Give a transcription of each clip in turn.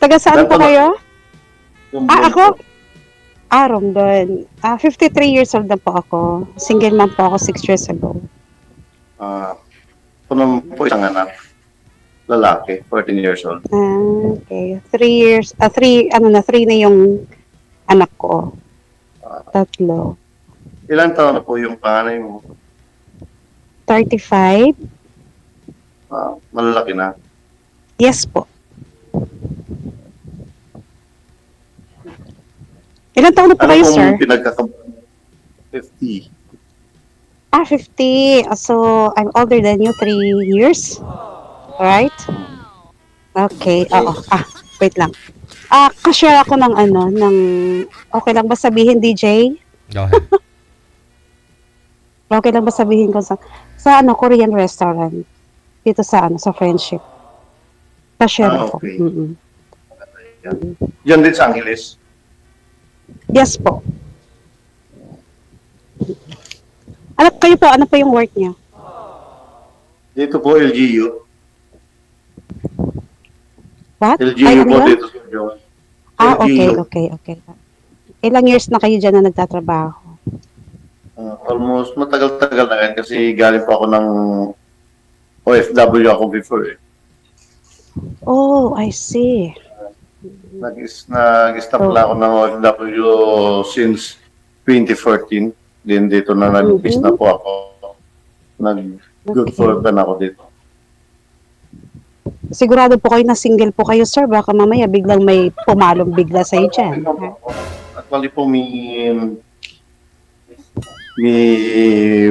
Taga saan Ilan po taon na kayo? yung Ah, buwan ako? po? Romdon. 53 years old na po ako. Single mom po ako 6 years ago. Ako naman po isang anak. Lalaki, 14 years old. Okay. 3 na yung anak ko. Ah, 3. ilang taon na po yung panganay mo? 35? Malalaki na. Yes po. Ilan taon na po Ano kayo, pong sir? 50. 50. So, I'm older than you 3 years. Alright? Okay. Oo. Wait lang. Ka-share ako ng okay lang ba sabihin, DJ? Go ahead. Okay lang ba sabihin ko sa Korean restaurant dito sa sa Friendship. Ka-share ako. Okay. Mm-mm. Yan din sa Angeles. Yes po. Kayo po, ano po yung work niya? Dito po, LGU. What? LGU Ay, ano po yun? dito sa John. Okay. Ilang years na kayo dyan na nagtatrabaho? Almost matagal-tagal na yan kasi galing po ako ng OFW ako before eh. Oh, I see. Nag-stop lang ako ng OFW since 2014. Then dito na nag-peace na po ako. Nag-good for na ako dito. Sigurado po kayo na single po kayo, sir. Baka mamaya biglang may pumalong bigla sa'yo dyan. Actually po, may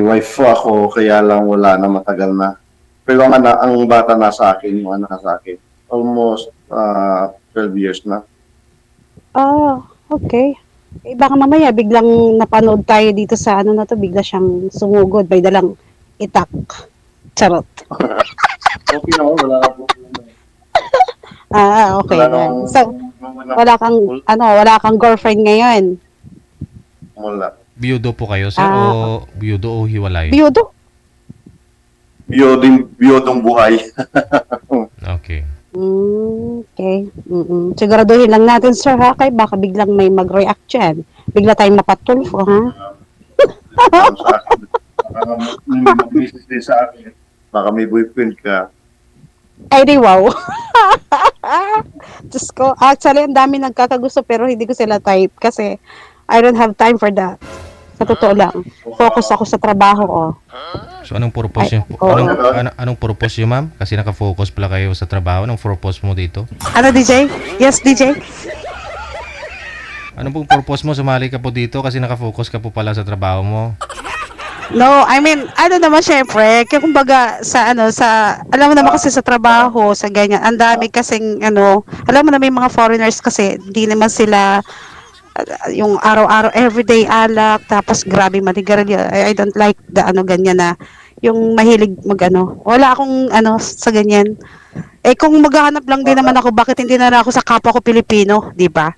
wife po ako, kaya lang wala na, matagal na. Pero ang bata na sa akin, yung anak sa akin. Almost 12 years na. Okay. Baka mamaya biglang napanood tayo dito sa na to, bigla siyang sumugod, may dalang itak. Charot. Okay na ako, wala na po. Okay. So, wala kang girlfriend ngayon? Wala. Biyudo po kayo, sir? O biyudo o hiwalay? Biyudo? Biyodong buhay. Okay. Okay. Siguraduhin lang natin, sir, ha? Kaya baka biglang may mag-react dyan. Bigla tayong mapatulfo, ha? Baka may mag-message din sa akin. Baka may boyfriend ka. Ay, di wow. Diyos ko. Actually, ang dami nagkakagusto pero hindi ko sila type kasi I don't have time for that. Sa totoo lang. Focus ako sa trabaho ko. So, anong purpose yun? Anong purpose yun, ma'am? Kasi nakafocus pala kayo sa trabaho. Anong purpose mo dito? Ano, DJ? Yes, DJ? Anong pong purpose mo? Sumali ka po dito kasi nakafocus ka po pala sa trabaho mo. No, I mean, naman syempre, kaya kumbaga alam mo naman kasi sa trabaho, sa ganyan, ang dami kasing, alam mo na may mga foreigners kasi, hindi naman sila, yung araw-araw, everyday alak, tapos grabe maligarilyo. I don't like the ganyan na, yung mahilig wala akong, sa ganyan. Kung maghahanap lang din naman ako, bakit hindi na ako sa kapwa ko Pilipino, di ba?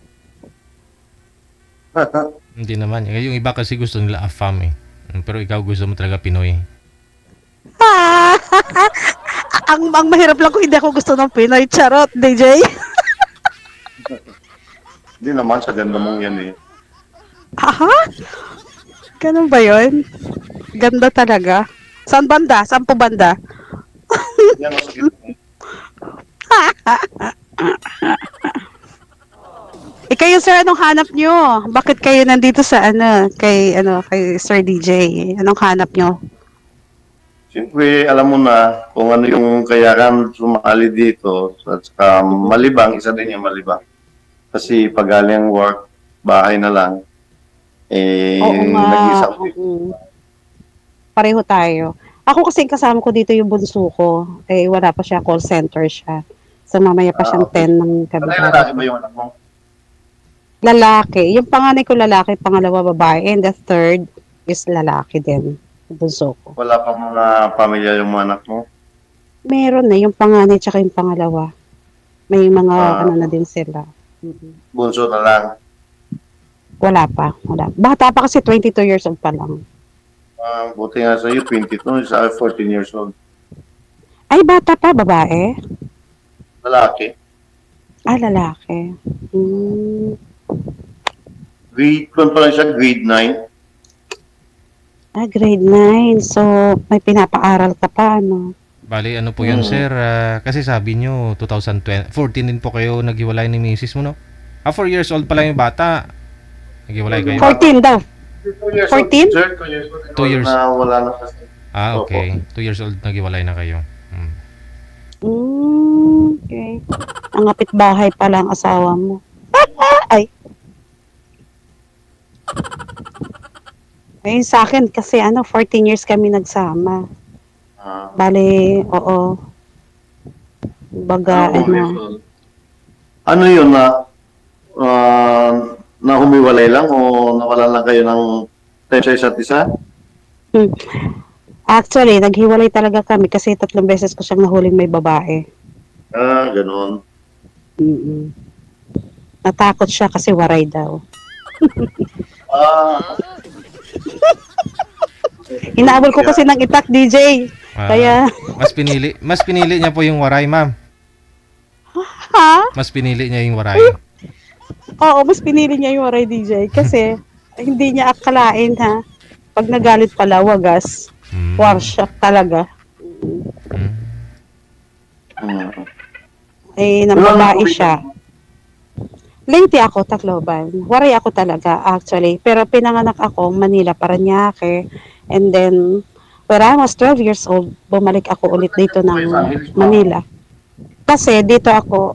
Hindi naman. Yung iba kasi gusto nila AFAM eh. Pero ikaw gusto mo talaga Pinoy. ang mahirap lang kung hindi ako gusto ng Pinoy. Charot, DJ. Hindi naman, sa ganda mong yan eh. Ganun ba yun? Ganda talaga. Saan banda? Saan po banda? Yan ang sakit. Kayo, sir, anong hanap nyo? Bakit kayo nandito sa kay Sir DJ? Anong hanap nyo? Siyempre, alam mo na kung ano yung kayakan sumali dito. At saka malibang, isa din yung malibang. Kasi pag galing work, bahay na lang. Oo nga. Nag-isa ko. Pareho tayo. Ako kasi kasama ko dito yung bunso ko. Wala pa siya, call center siya. So mamaya pa siyang 10 ng gabi. Lalaki ba yung anak mo? Lalaki. Yung panganay ko lalaki, pangalawa babae, and the third is lalaki din. Bunso ko. Wala pa mga pamilya yung mga anak mo? Meron na, yung panganay tsaka yung pangalawa. May mga na din sila. Bunso na lang. Wala pa. Bata pa kasi 22 years old pa lang. Buti nga sa'yo, 22, sa 14 years old. Ay, bata pa, babae? Lalaki. Lalaki. Grade 1 pa lang siya, grade 9. Grade 9. So, may pinapaaral ka pa, no? Bali, ano po yun, sir? Kasi sabi nyo, 2014 din po kayo naghiwalay ni misis mo, no? 4 years old pa lang yung bata. Naghiwalay kayo. 14 daw. 14? Sir, 2 years old. 2 years. Na wala na kasi. Okay. 2 years old naghiwalay na kayo. Okay. Ang kapitbahay pala ang asawa mo. Ay. Ayun sa akin kasi 14 years kami nagsama. Bale, oo. Baga, Ano yun na humiwalay lang o nawalan lang kayo ng time sa isa't isa? Actually, naghiwalay talaga kami kasi 3 beses ko siyang nahuling may babae. Ganun. Natakot siya kasi waray daw. Inaabol ko kasi ng itak, DJ. Kaya... Mas pinili niya po yung waray, ma'am. Ha? Mas pinili niya yung waray. Oo, mas pinili niya yung waray, DJ. Kasi hindi niya akalain, ha. Pag nagalit pala, wagas. Warshock talaga. Nang babae siya. Lady ako, Tacloban. Waray ako talaga, actually. Pero pinanganak ako, Manila, Parañaque. And then, when I was 12 years old, bumalik ako ulit dito ng Manila. Kasi dito ako,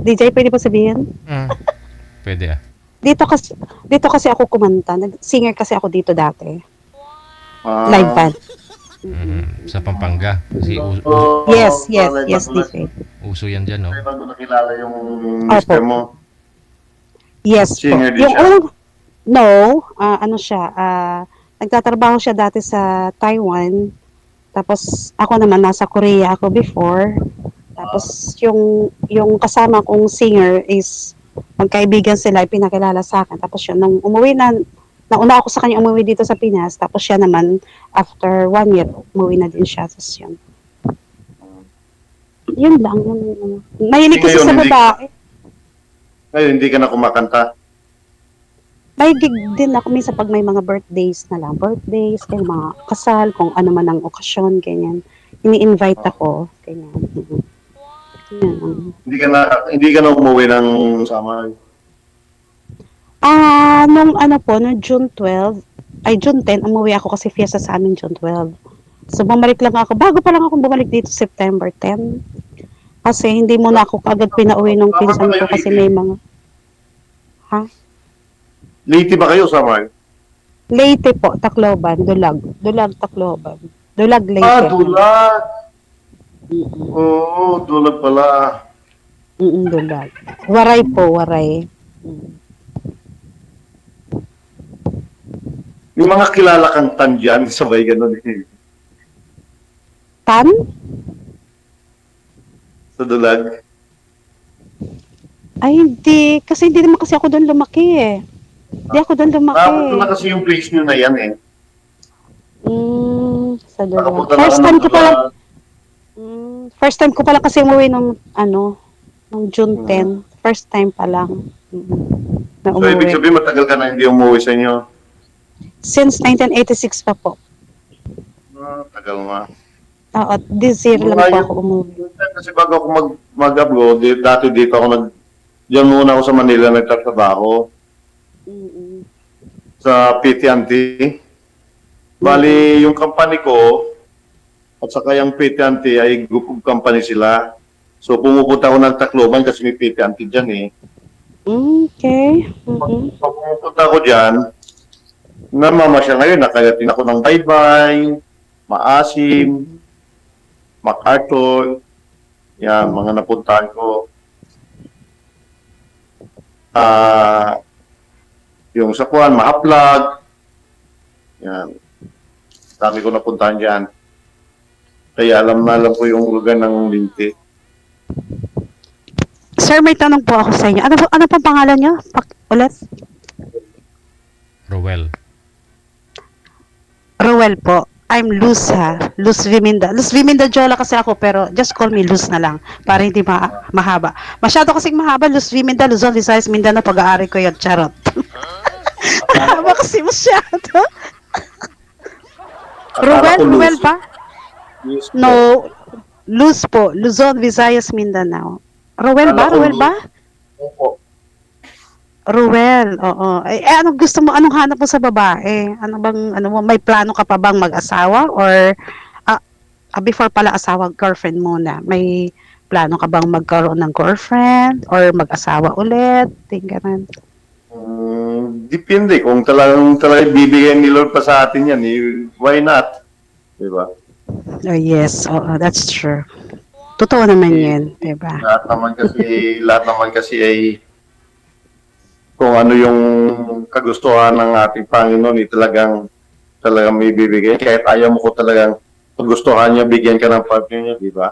DJ, pwede po sabihin? Pwede Dito kasi ako kumanta. Singer kasi ako dito dati. Live band. Sa Pampanga. Kasi Yes, DJ. Uso yan dyan, no? Kaya bago nakilala yung mister mo? Yes po. Singer din Yung siya? siya, nagtatrabaho siya dati sa Taiwan. Tapos ako naman nasa Korea ako before. Tapos yung kasama kong singer is magkaibigan sila, pinakilala sa akin. Tapos yun, nung umuwi nauna ako sa kanya umuwi dito sa Pinas. Tapos siya naman, after 1 year, umuwi na din siya. Tapos yun. Yun lang. Mahilig kasi sa babae. Ngayon, hindi ka na kumakanta? May gig din ako minsan pag may mga birthdays na lang. Birthdays, kaya mga kasal, kung ano man ang okasyon, ganyan. Ini-invite ako. Ganyan. Hindi ka na umuwi ng summer? Nung June 10, umuwi ako kasi fiesta sa amin June 12. So, bumalik lang ako. Bago pa lang ako bumalik dito September 10. Kasi hindi muna ako agad pinauwi nung pinsan ko kasi may mga... Ha? Late ba kayo, summer? Leyte po, Tacloban, Dulag. Dulag, Tacloban. Dulag, Leyte. Dulag! Oo, Dulag pala. Dulag. Waray po, Waray. Yung mga kilala kang tan dyan, sabay ganun eh. Tan? Sa Dulag? Ay, hindi. Kasi hindi naman kasi ako doon lumaki eh. Hindi ako doon lumaki. Nakapunta na kasi yung place nyo na yan eh. Sa Dulag. Nakapunta First time ko pala kasi umuwi nung June 10. First time pa lang. Na So, ibig umuwi. sabihin, matagal ka na hindi umuwi sa inyo? Since 1986 pa po. Tagal nga. Oo, this year lang po ako umuwi. Kasi bago ako mag-abroad, dati dito ako diyan muna ako sa Manila nagtatrabaho. Sa PT&T. Bali, yung company ko, at saka yung PT&T ay group of company sila. So, pumupunta ako ng Tacloban kasi may PT&T dyan eh. Okay. So, pumupunta ako dyan, namamasyal ngayon, nakagating ako ng Baybay, Maasim, MacArthur, yan, mga napuntahan ko. Yung sa Kuan, Mahaplag, yan. Dami ko napuntahan dyan. Kaya alam ko yung lugar ng Linti. Sir, may tanong po ako sa inyo. Ano pong pangalan niyo? Ulit? Rowell. Rowell po. I'm Luz ha. Luz Viminda. Luz Viminda Jola kasi ako, pero just call me Luz na lang. Para hindi mahaba. Masyado kasing mahaba. Luz Viminda, Luzon, Visayas, Mindanao, pag-aari ko yun. Charot. Mahaba kasi masyado. Ruel ba? Yes, po. No. Luz po. Luzon, Visayas, Mindanao. Ruel ba? Ruel ba? Opo. Ruel, oo. Anong gusto mo? Anong hanap mo sa babae? Ano bang, may plano ka pa bang mag-asawa? Or, before pala asawa, girlfriend muna. May plano ka bang magkaroon ng girlfriend? Or mag-asawa ulit? Ganun. Depende. Kung talagang bibigyan ni Lord pa sa atin yan, why not? Diba? Oh, yes, oo, that's true. Totoo naman yun, diba? Lahat naman kasi ay kung ano yung kagustuhan ng ating Panginoon, talagang may bibigay. Kahit ayaw mo ko talagang kagustuhan niya, bigyan ka ng partner niya, di ba?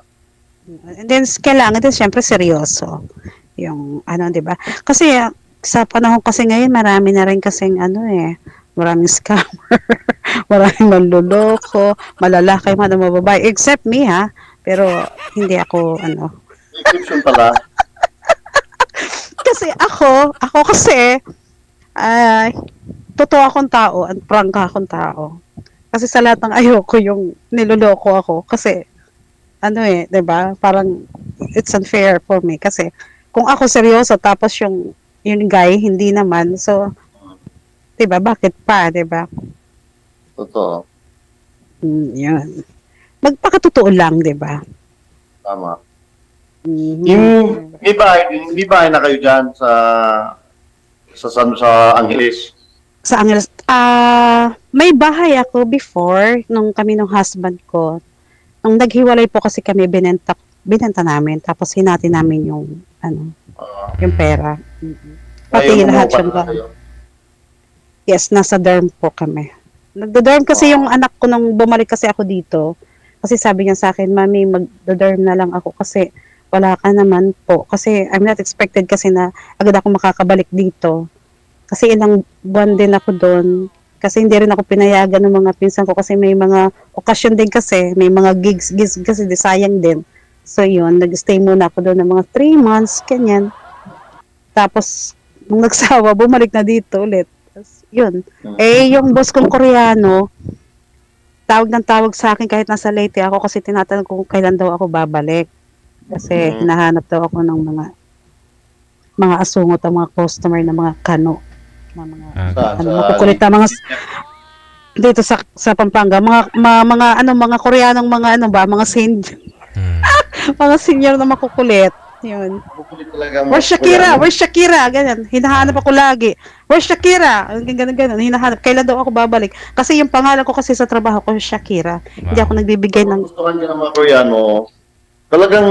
And then, kailangan din siyempre seryoso. Yung, di ba? Kasi, sa panahon kasi ngayon, marami na rin kasing, maraming scammer, maraming manluloko, malalaki man o mababae, except me, ha? Pero, hindi ako, Exception pala. Kasi ako kasi, totoo akong tao at prangka akong tao. Kasi sa lahat ng ayoko yung niloloko ako. Kasi, diba? Parang, it's unfair for me. Kasi, kung ako seryoso, tapos yung guy, hindi naman. So, diba? Bakit pa, diba? Totoo. Yun. Magpakatotoo lang, diba? Tama. Mm-hmm. May bahay na kayo dyan sa Angeles? Sa Angeles, may bahay ako before, nung kami nung husband ko. Nung naghiwalay po kasi kami, binenta namin, tapos hinati namin yung, yung pera. Pati lahat yung bahay. Yes, nasa dorm po kami. Nagdo-dorm kasi yung anak ko nung bumalik kasi ako dito. Kasi sabi niya sa akin, Mami, mag-dorm na lang ako kasi wala ka naman po. Kasi I'm not expected kasi na agad ako makakabalik dito. Kasi ilang buwan din ako doon. Kasi hindi rin ako pinayagan ng mga pinsan ko kasi may mga okasyon din kasi. May mga gigs kasi sayang din. So yun, nag-stay muna ako doon ng mga 3 months, kanyan. Tapos, nung nagsawa, bumalik na dito ulit. Tapos, yun. Yung boss kong Koreano, tawag sa akin kahit nasa Leyte ako kasi tinatanong kung kailan daw ako babalik. Kasi hinahanap daw ako ng mga asungot, ang mga customer na mga kano. Na mga makukulit na mga dito sa Pampanga, mga Koreanong mga mga senior na makukulit. Yun. Where's Shakira? Ganyan. Hinahanap ako lagi. Where's Shakira? Ganun. Hinahanap. Kailan daw ako babalik? Kasi yung pangalan ko kasi sa trabaho ko, Shakira. Wow. Hindi ako nagbibigay ng... Gusto niya ng mga Koreano, talagang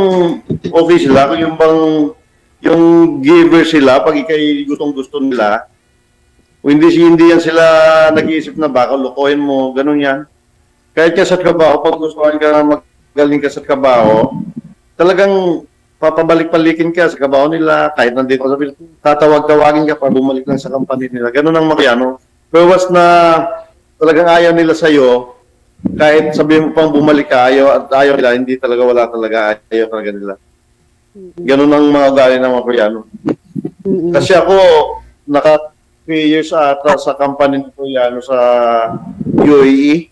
okay sila. Kung yung giver sila, pag ikay gustong-gusto nila, hindi yan sila nag-iisip na baka lukuhin mo, ganun yan. Kahit ka sa trabaho, pag gustuhan ka na magaling ka sa trabaho, talagang papabalik-balikin ka sa trabaho nila, kahit nandito sa Pilipinas, tatawag-tawagin ka para bumalik lang sa company nila. Ganun ang Mariano. Pero was na talagang ayaw nila sa'yo, kahit sabihin mo pang bumalik ka, ayaw nila, hindi talaga, wala talaga, ayaw talaga nila. Ganun ang mga ugali ng mga Koreano. Kasi ako, naka 3 years ata sa company ng Koreano sa UAE.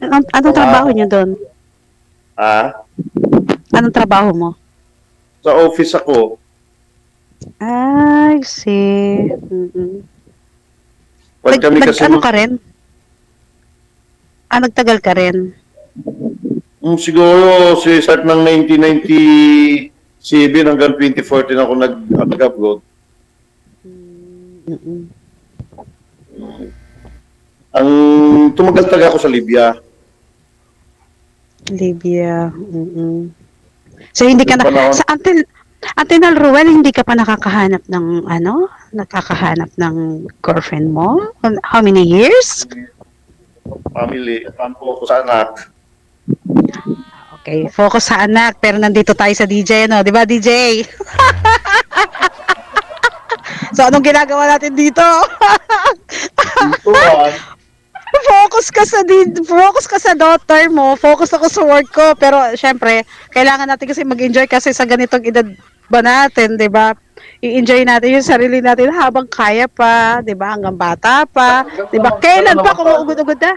Anong trabaho niyo doon? Anong trabaho mo? Sa office ako. I see. Pag kami kasi... Ano ka rin? Nagtagal ka rin? Siguro, start ng 1997 hanggang 2014 ako nag-upload. Ang tumagal-tagal ako sa Libya. So hindi ka na sa until Ruel, hindi ka pa nakakahanap ng girlfriend mo? How many years? Family, focus sa anak. Okay, focus sa anak, pero nandito tayo sa DJ, no? Di ba, DJ? So, anong ginagawa natin dito? focus ka sa daughter mo, focus ako sa work ko, pero syempre, kailangan natin kasi mag-enjoy kasi sa ganitong edad ba natin, 'di ba? I-enjoy natin yung sarili natin habang kaya pa, 'di ba? Hanggang bata pa, 'di ba? Kailan pa kung ugod-ugod na?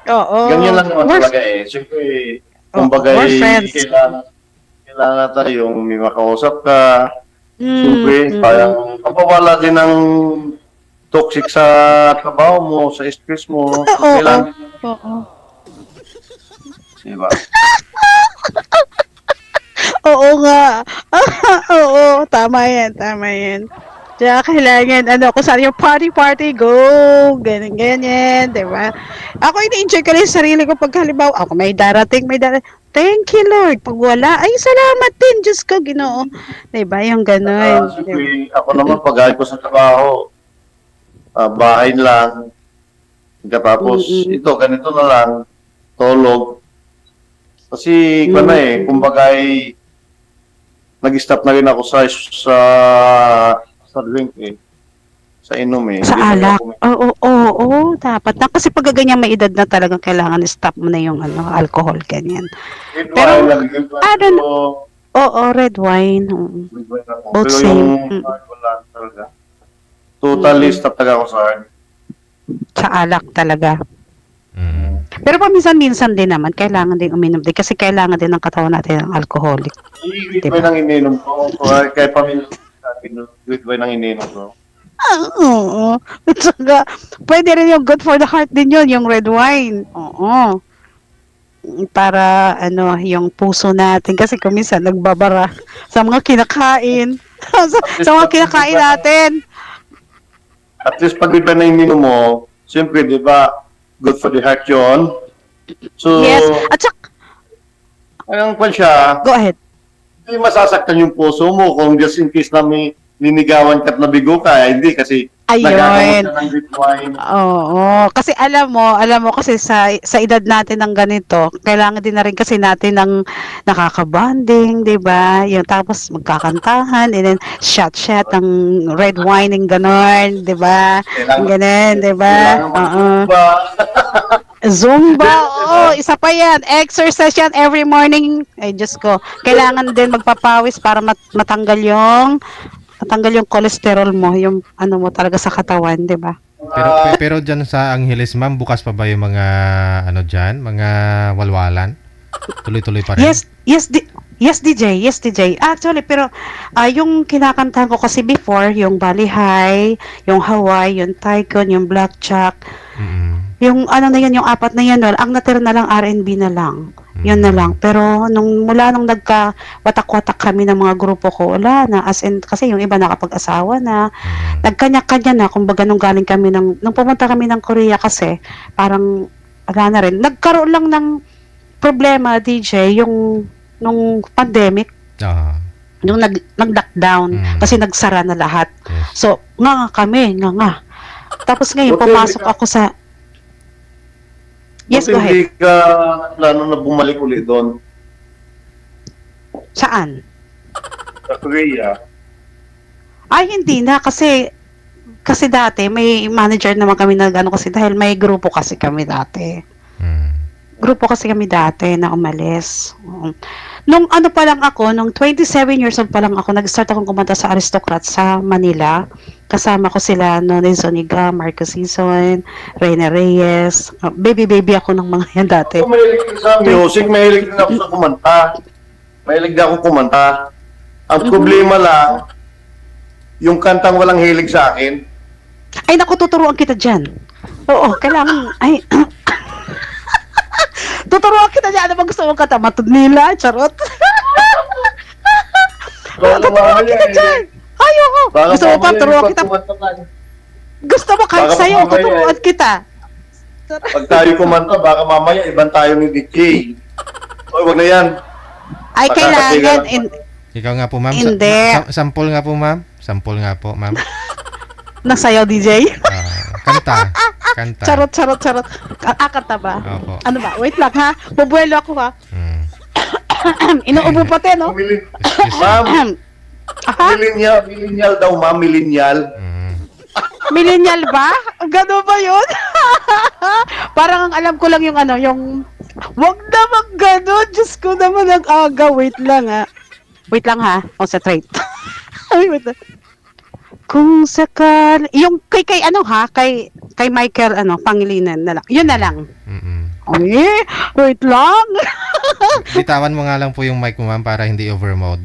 Oo. Ganyan lang naman talaga eh. Siyempre, kumbaga we're friends. kailangan tayo yung may makausap ka. Siyempre, Mm. parang kapawala din ng toxic sa trabaho mo, sa stress mo. Oo. Kailangan, Oo. diba? Oo nga. Oo, tama yan, tama yan. Kaya kailangan, kung saan yung party, go, ganyan, di ba? Ako, ini-enjoy ko lang yung sarili ko pag halimbawa, ako may darating, thank you, Lord. Pag wala, ay, salamat din, Diyos ko, Ginoo. Di ba, yung gano'n. Siyempre, ako naman, pag ko sa trabaho, bahay lang. Tapos, ito, ganito na lang, tulog. Kasi, kumbaga nag-stop na rin ako sa drink eh. Sa inom eh. Sa Hindi na alak. Oo, dapat na. Kasi pag ganyan may edad na talagang kailangan stop mo na yung alcohol, ganyan. Red Pero, wine lang, red wine. I don't- Pero, Oo, red wine. red wine ako. Both Pero same. yung hard, wala talaga. Totally stop talaga ako sa hard. Sa alak talaga. Mm. Pero paminsan-minsan din naman, kailangan din uminom din kasi kailangan din ng katawan natin ng alcoholic. Red Diba? wine ang ininom ko. Kaya pamilya red wine ang ininom ko. Oo. At saka, pwede rin yung good for the heart din yun, yung red wine. Oo. Para, yung puso natin. Kasi kung minsan, nagbabara sa mga kinakain. sa mga kinakain natin. At least pag red wine na ininom mo, siyempre, di ba, good for the heart yun. So, Yes. At saka, ang kwan siya, go ahead. hindi masasaktan yung puso mo kung just in case na may linigawan ka at nabigo ka. Hindi kasi Ayun. nagagamot ka ng red wine. Oo, kasi alam mo kasi sa edad natin ng ganito, kailangan din na rin kasi natin ng nakaka-bonding, 'di ba? Yung tapos magkakantahan, and then shot ng red wine ng ganon, 'di ba? Ganun, 'di ba? Kailangan Oo. mag-zumba. Zumba, oo, isa pa 'yan. Exercise 'yan every morning. Ay, Diyos ko. Kailangan din magpapawis para matanggal yung cholesterol mo, yung mo talaga sa katawan, 'di ba? Pero dyan sa Angeles, ma'am, bukas pa ba yung mga dyan, mga walwalan? Tuloy-tuloy pa rin? Yes, DJ. Actually, pero yung kinakantahan ko kasi before, yung Bali High, yung Hawaii, yung Tycoon, yung Blackjack, Mm-mm. yung na yan, yung apat na yan, ang natira na lang R&B na lang. Yun na lang. Pero mula nung nagka-watak-watak kami ng mga grupo ko, wala na. As in, kasi yung iba nakapag-asawa na, nagkanya-kanya na, kumbaga nung galing kami nung pumunta kami ng Korea kasi, parang, wala na rin. Nagkaroon lang ng problema, DJ, nung pandemic, nung nag-lockdown, kasi nagsara na lahat. Yes. So, nga kami. Tapos ngayon, pumasok ako sa... Yes, go Hindi ahead. ka plano na bumalik ulit doon Saan? sa Korea. Ay, hindi na. Kasi dati, may manager naman kami na gano'n kasi dahil may grupo kasi kami dati. Grupo kasi kami dati na umalis. Nung pa lang ako, nung 27 years old pa lang ako, nag-start akong kumanta sa Aristocrat sa Manila. Kasama ko sila, Nonay Zoniga, Marco Sison, Reyna Reyes. Baby ako ng mga yan dati. Ako mahilig din sa music, mahilig din ako sa kumanta. Mahilig din ako kumanta. Ang problema lang, yung kantang walang hilig sa akin. Ay, naku, tuturuan kita dyan. Oo, kailangan, tuturuan kita dyan. Ano ba gusto mong kanta? Matud nila, charot. Tuturuan kita dyan. Ay, oo. Gusto mo pa, turuan kita. Gusto mo kahit Baka sa'yo, mamaya tuturuan kita. Pag tayo kumanta, baka mamaya ibang tayo ni DJ. Oy, wag na yan. Ay, kailangan, Ikaw nga po, ma'am. Hindi. Sample nga po, ma'am. Sample nga po, ma'am. nasayaw, DJ. Kanta. Charot. Kanta ba? Opo. Ano ba? Wait lang, ha? Bubuelo ako, ha? Mm. Inuubo pati, no? Excuse me. Ma'am, Aha. millennial daw, ma'am, millennial. Mm. Millennial ba? Gano'n ba yun? Parang ang alam ko lang yung ano, yung wag naman gano'n. Diyos ko naman ang aga. Wait lang ha. Wait lang ha. Concentrate. Ay, wait lang. Kung sakal... Yung kay ano ha? Kay Michael, ano, Pangilinan na lang. Yun na lang. Ay, wait lang. Bitawan mo nga lang po yung mic mo, ma'am, para hindi overmode.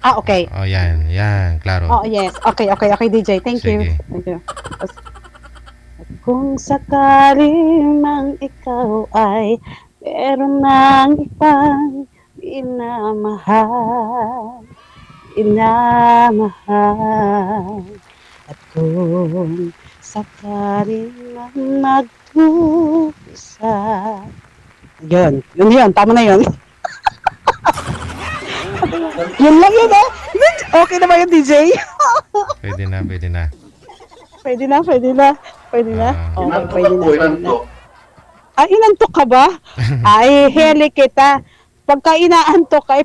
Ah, okay. Oh, yan. Klaro. Oh, yes. Okay, DJ. Thank you. Sige. Thank you. Kung sakaling mang ikaw ay meron ng ibang inamahal, at kung sakaling mang magdusa. Yun, tama na yun. Yun lang yun, eh. Okay na ba yun, DJ? Pwede na. Pwede na. Okay, pwede na. Inantok. Ay, inantok ka ba? Ay, heli kita. Pagka inaantok ka,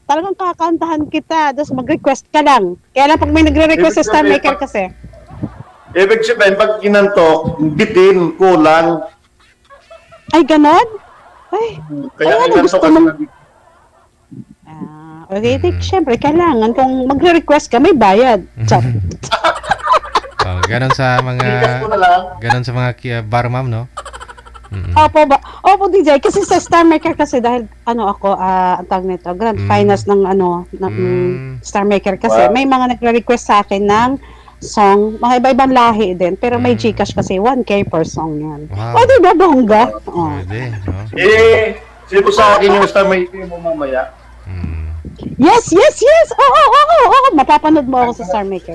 talagang kakantahan kita. Tapos mag-request ka lang. Kaya lang pag may nagre-request sa Star Maker kasi. Ibig sabihin, pag inantok, bitin, kulang. Ay, ganon? Ay, Kaya ano inantok gusto ka mong... na. Okay, syempre, kailangan. Kung magre-request ka, may bayad. Char. Oh, ganon sa mga bar ma'am, no? Opo, DJ. Kasi sa Star Maker kasi, dahil ako, ang tawag nito, grand finals ng Star Maker kasi, may mga nagre-request sa akin ng song, mga iba-ibang lahi din, pero may Gcash kasi, 1K per song yan. Wow. O, diba, bongga? Pwede, no? Sino sa akin yung Star Maker mo mamaya? Yes! Oo, mapapanood mo ako sa Star Maker.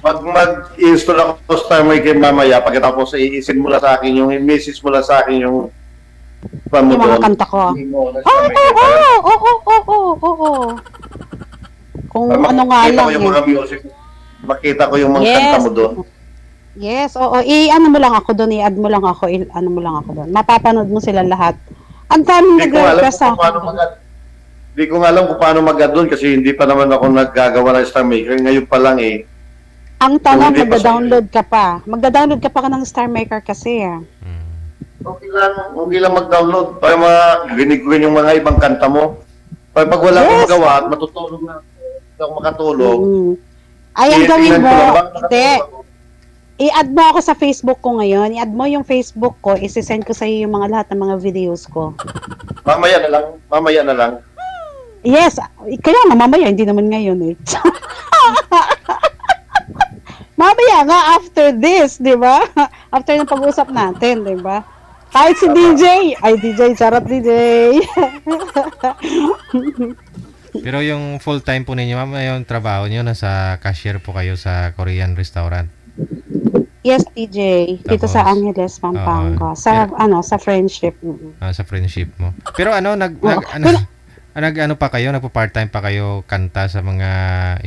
Mag-install ako sa Star Maker mamaya, pagkatapos iisin mo lang sa akin yung message mo lang sa akin yung Yung mga kanta ko. Oo. Kung ano nga lang yung mga music, makita ko yung mga kanta mo doon. Yes, oo. I-ano mo lang ako doon, i-add mo lang ako, i-ano mo lang ako doon. Mapapanood mo sila lahat. Ang daming nag-request sa akin. Hindi ko nga alam kung paano mag-add doon kasi hindi pa naman ako naggagawa ng Star Maker. Ngayon pa lang eh. Ang tanong, magda-download ka pa. Magda-download ka pa ng Star Maker kasi ah. Okay lang mag-download para marinig ko yung mga ibang kanta mo. Pag wala akong magawa at matutulog na ako makatulog. Ay, ang gawin mo, hindi. Hindi. I-add mo ako sa Facebook ko ngayon. I-add mo yung Facebook ko. Isi-send ko sa iyo yung mga lahat ng mga videos ko. Mamaya na lang. Yes, kaya nga mamaya, hindi naman ngayon eh. Mamaya nga after this, di ba? After ng pag-usap natin, di ba? Kahit si DJ. Ay, DJ, charot DJ. Pero yung full-time po ninyo, ma'am, yung trabaho niyo, nasa cashier po kayo sa Korean restaurant? Yes, DJ. Dito sa Angeles, Pampanga. Sa friendship. Sa friendship mo. Pero nagpo-part-time pa kayo kanta sa mga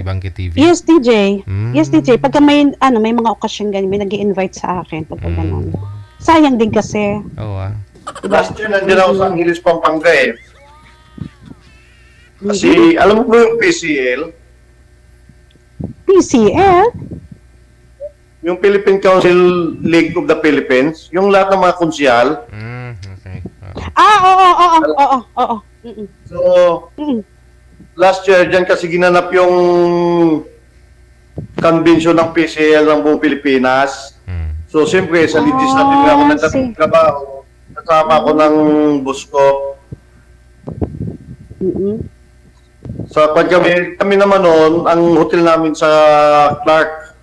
ibang TV? Yes, DJ. Yes, DJ. Pagka may mga okasyon ganyan, may nag-i-invite sa akin pagka ganun. Sayang din kasi. Oo Diba? Last year nandiyan ako sa Angeles, Pampanga eh. Kasi alam mo yung PCL? PCL? Yung Philippine Council League of the Philippines, yung lahat ng mga konsyal. Okay. Oo. So, last year, dyan kasi ginanap yung convention ng PCL ng buong Pilipinas. So, siyempre, sa legislative ako nagtatrabaho. Kasama ko ng boss ko. Sa kami naman noon, ang hotel namin sa Clark.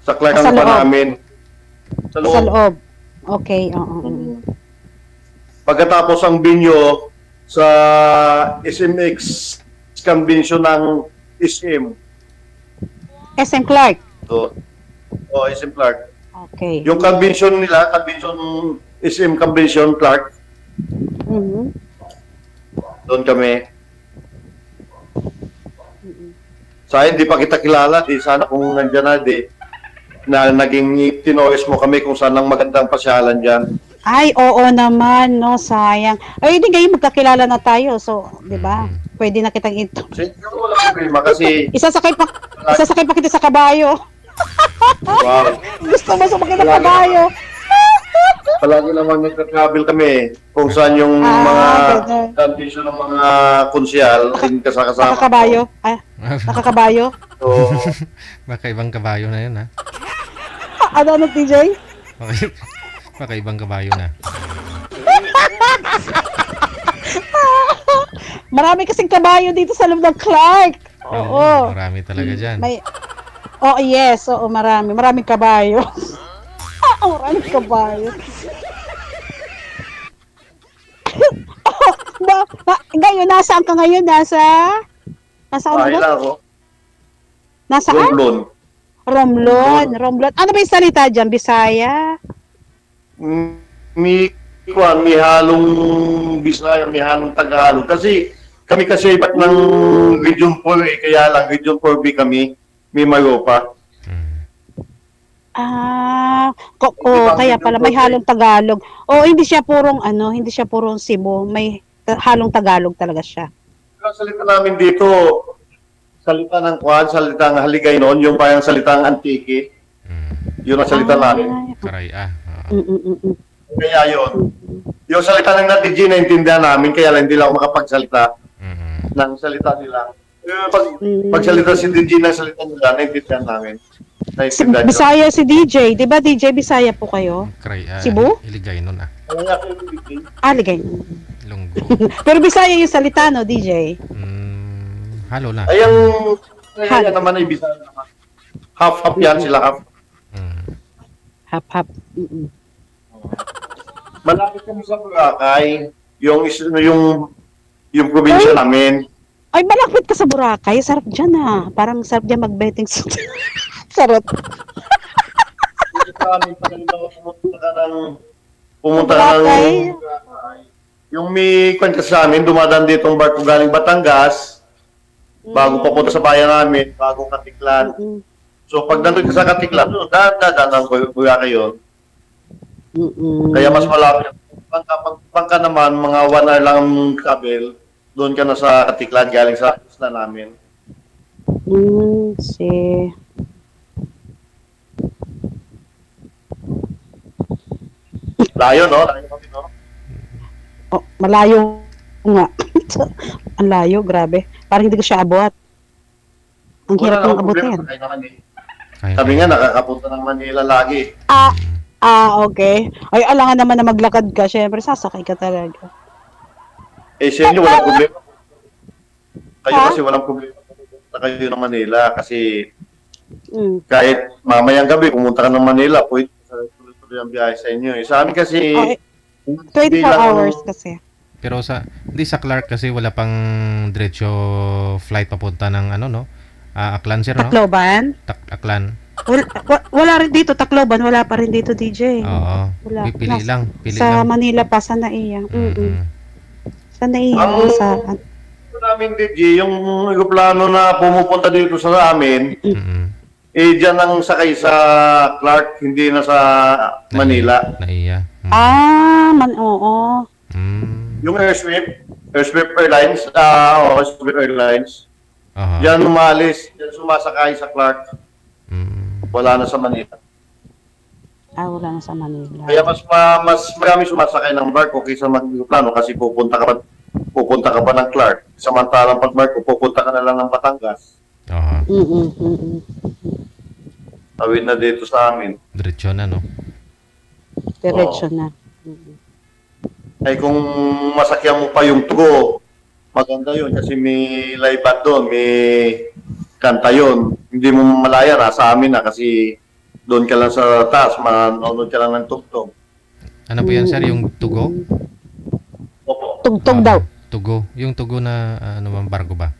Sa Clark ang pa namin. Sa loob. Okay, Pagkatapos ang binyo sa SMX convention ng SM. SM Clark. So, SM Clark. Okay. Yung convention nila, SM convention Clark. Doon kami. Sa hindi pa kita kilala, sana kung nandiyan na naging tinoes mo kami kung saan ang magandang pasyalan dyan. Ay, oo naman, no, sayang. Ay, hindi kayo magkakilala na tayo, so, di ba? Pwede na kitang ito. Siguro wala problema kasi Isasakay pa kita sa kabayo. Wow. Gusto mo sumakay ng kabayo? Palagi naman nagka-travel kami kung saan yung mga ganun. condition ng mga konsyal yung kasama. Nakakabayo? Nakakabayo? So, Baka ibang kabayo na yun, ha? Ano, TJ? Baka ibang kabayo na. Marami kasing kabayo dito sa loob ng Clark. Oo. Marami talaga dyan. Yes. Oo, marami. Maraming kabayo. Maraming kabayo. Ngayon, nasaan ka ngayon? Nasaan bahay ba? lang ako. Nasaan? Romblon. Romblon. Ano ba yung salita dyan? Bisaya? May halong Bisaya, may halong Tagalog. Kasi kami kasi iba't ng Region 4 kaya lang Region 4B kami, may Mayopa. Kaya pala may halong Tagalog. Hindi siya purong Cebu, may halong Tagalog talaga siya. Ang salita namin dito, salita ng Kwan, salita ng Haligaynon, yung parang salita ng Antique. Yun ang salita namin. Karay, Kaya yun. Yung salita ng Natiji, naintindihan namin, kaya lang hindi lang ako makapagsalita ng salita nila. Pag salita si DJ ng salita nila, naintindihan namin. Bisaya si DJ. Di ba DJ, Bisaya po kayo? Karay, Cebu? Iligay nun, Ligay. Ilonggo. Pero Bisaya yung salita, no, DJ? Halo na. Ay, yan naman ay Bisaya naman. Half-half yan sila, half. Hap. Malapit kami sa Boracay, yung probinsya namin. Ay, malapit ka sa Boracay. Sarap dyan, Parang sarap dyan mag-betting. Sarap. Pumunta ka ng yung may kwenta sa amin, dumadaan dito ang barko galing Batangas, bago papunta sa bayan namin, bago Katiklan. So pag nandun ka sa Katiklan, dadaan ang Boracay yun. Kaya mas malapit. Pagka naman, mga 1 hour lang ang travel, doon ka na sa Katiklan, galing sa isla namin. Layo, no? Malayo nga. Ang layo, grabe. Parang hindi ko siya abot. Ang hirap ng abutin. Kami nga, nakakapunta ng Manila lagi. Okay. Ay, alangan naman na maglakad ka. Siyempre, sasakay ka talaga. Sa inyo, walang problema. Kayo kasi walang problema. Pumunta kayo ng Manila kasi kahit mamayang gabi, pumunta ka ng Manila, pwede tuloy-tuloy ang biyahe sa inyo. Sa amin kasi, 24 hours kasi. Pero hindi sa Clark kasi wala pang diretso flight papunta ng Aklan, sir, no? Tacloban? Aklan. Wala rin dito, Tacloban. Wala pa rin dito, DJ. Oo. Wala. Pili lang. Sa Manila pa, sa Naiya. Sa Naiya. Namin, DJ, yung plano na pumupunta dito sa amin, dyan ang sakay sa Clark, hindi na sa Manila. Naiya. Oo. Yung Airsweep Airlines, Airsweep Airlines, yan umalis, yan sumasakay sa Clark. Wala na sa Manila. Wala na sa Manila. Kaya mas marami sumasakay ng barko kaysa magplano kasi pupunta ka pa ng Clark. Samantalang pag barko, pupunta ka na lang ng Batangas. Tawid na dito sa amin. Diretso na, no? Diretso na. Ay kung masakyan mo pa yung Tugo, maganda yun kasi may live band doon, may kanta yun. Hindi mo malaya na sa amin na kasi doon ka lang sa taas, manonood ka lang ng tugtog. Ano po yan, sir? Yung Tugo? Opo. Tugtog daw. Tugo. Yung Tugo na barko ba?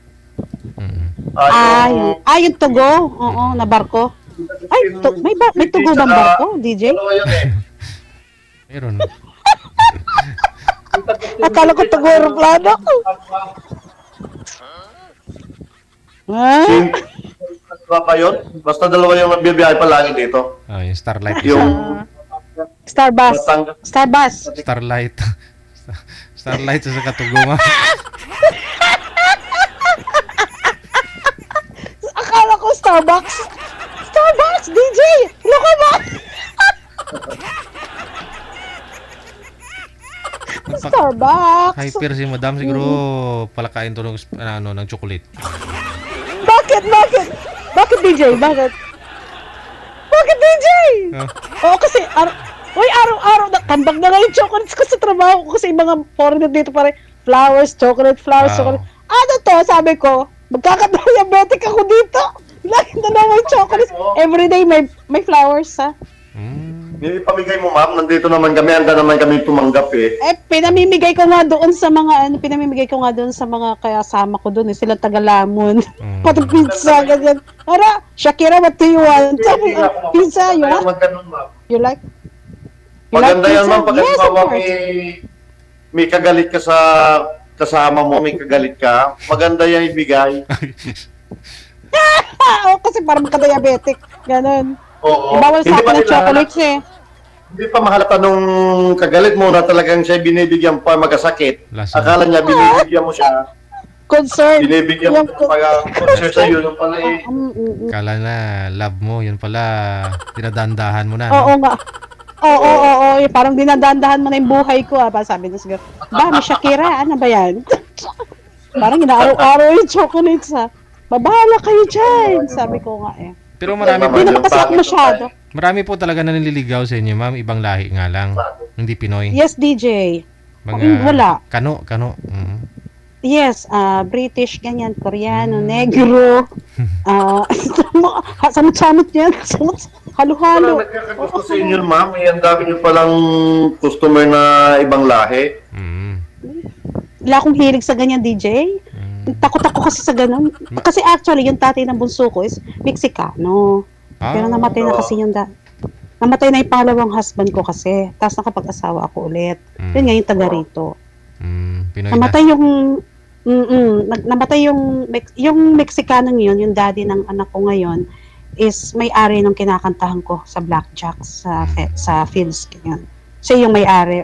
Yung Tugo? Oo, na barko. Ay, may Tugo bang barko, DJ? Meron. Akala ko Tugo aeroplano. Dalawa pa yun? Basta dalawa yung nagbibiyahe palagi dito. Yung Starlight. Yung Starbus. Starlight. Starlight sa Katugo, ma. Akala ko Starbucks. DJ! Loko mo! Starbucks! Hyper si madam siguro palakain to ng chocolate. Bakit? Bakit DJ? Bakit DJ? Ah. Oo, kasi araw-araw nakambag na nga yung chocolates ko sa trabaho ko kasi yung mga foreigner dito pare flowers, chocolate. Wow. Ano to? Sabi ko, magkaka-diabetic ako dito. Lagi na lang yung chocolates. Everyday may flowers, ha? Pamigay mo, ma'am. Nandito naman kami. Handa naman kami tumanggap eh. Pinamimigay ko nga doon sa mga kasama ko doon eh. Sila taga-Lamon. Pati pizza, ganyan. Ara, Shakira, what do you want? Sabi, pizza, you like? You like? Maganda yan, ma'am. Pag Yes, of course. may kagalit ka sa kasama mo, may kagalit ka, maganda yan ibigay. Oo, kasi parang magka-diabetic. Ganon. Oo. Bawal sa akin ng chocolates eh. Hindi pa mahalata nung kagalit mo na talagang siya binibigyan pa magkasakit. Lasing. Akala niya binibigyan mo siya. Concern. Binibigyan mo pag-concert sa'yo nung pala eh. Kala na love mo, yun pala dinadandahan mo na. Oo nga. Oo. Parang dinadandahan mo na yung buhay ko. Parang sabi niya siguro, may Shakira, ano ba yan? Parang inaaraw-araw yung chocolates ha. Babahala kayo dyan. Sabi ko nga eh. Pero marami po, Hindi naman kasi ako masyado. marami po talaga na nililigaw sa inyo, ma'am. Ibang lahi nga lang. Hindi Pinoy. Yes, DJ. Wala. Kano. Yes, British, ganyan, Koreano, Negro, samot-samot yan, halo-halo. Parang nagkakagusto sa inyo, ma'am. Ang dami niyo palang customer na ibang lahi. Wala akong hilig sa ganyan, DJ. Takot ako kasi sa ganun. Kasi actually, yung tatay ng bunso ko is Mexicano. Pero namatay na kasi namatay na yung pangalawang husband ko kasi. Tapos nakapag-asawa ako ulit. Yun nga yung taga rito. Pinoy Namatay yung Mexicanong yun, yung daddy ng anak ko ngayon is may-ari ng kinakantahan ko sa Blackjack sa Phil's ganyan. Siya yung may-ari.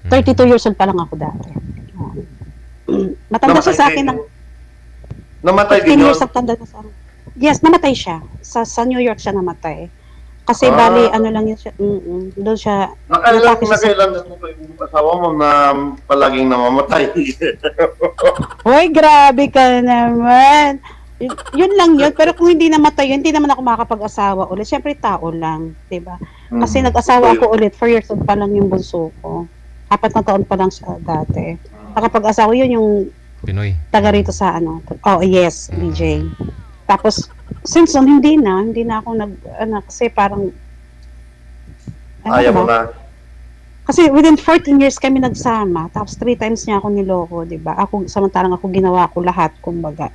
32 years old pa lang ako dati. Matanda siya sa akin ng Namatay 15 din yun. years ang tanda na sa akin. Yes, namatay siya. Sa New York siya namatay. Kasi bali, ano lang yun siya, doon siya, Nakailan na yung asawa mo na palaging namamatay. Hoy, grabe ka naman. Yun lang yun. Pero kung hindi namatay yun, hindi naman ako makakapag-asawa ulit. Siyempre, tao lang. Diba? Kasi nag-asawa ako ulit. 4 years old pa lang yung bunso ko. 4 na taon pa lang siya dati. Nakapag-asawa yun yung Pinoy. taga rito sa ano. Oh, yes, DJ. Tapos, since hindi na ako kasi parang Ayaw mo na. Kasi within 14 years kami nagsama, tapos 3 times niya ako niloko, di ba? Samantalang ako ginawa ko lahat, kumbaga.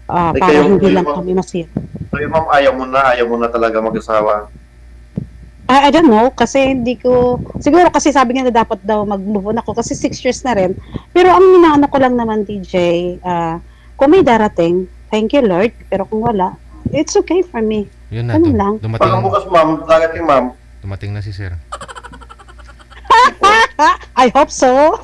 Para hindi lang kami masira. So, ma'am, ayaw mo na talaga mag-asawa. I don't know, kasi siguro kasi sabi niya na dapat daw mag-move on ako, kasi 6 years na rin. Pero ang inaano ko lang naman, DJ, kung may darating, thank you Lord, pero kung wala, it's okay for me. Yun na, Ganun lang. Pag bukas, ma'am, darating, ma'am. Dumating na si sir. I hope so.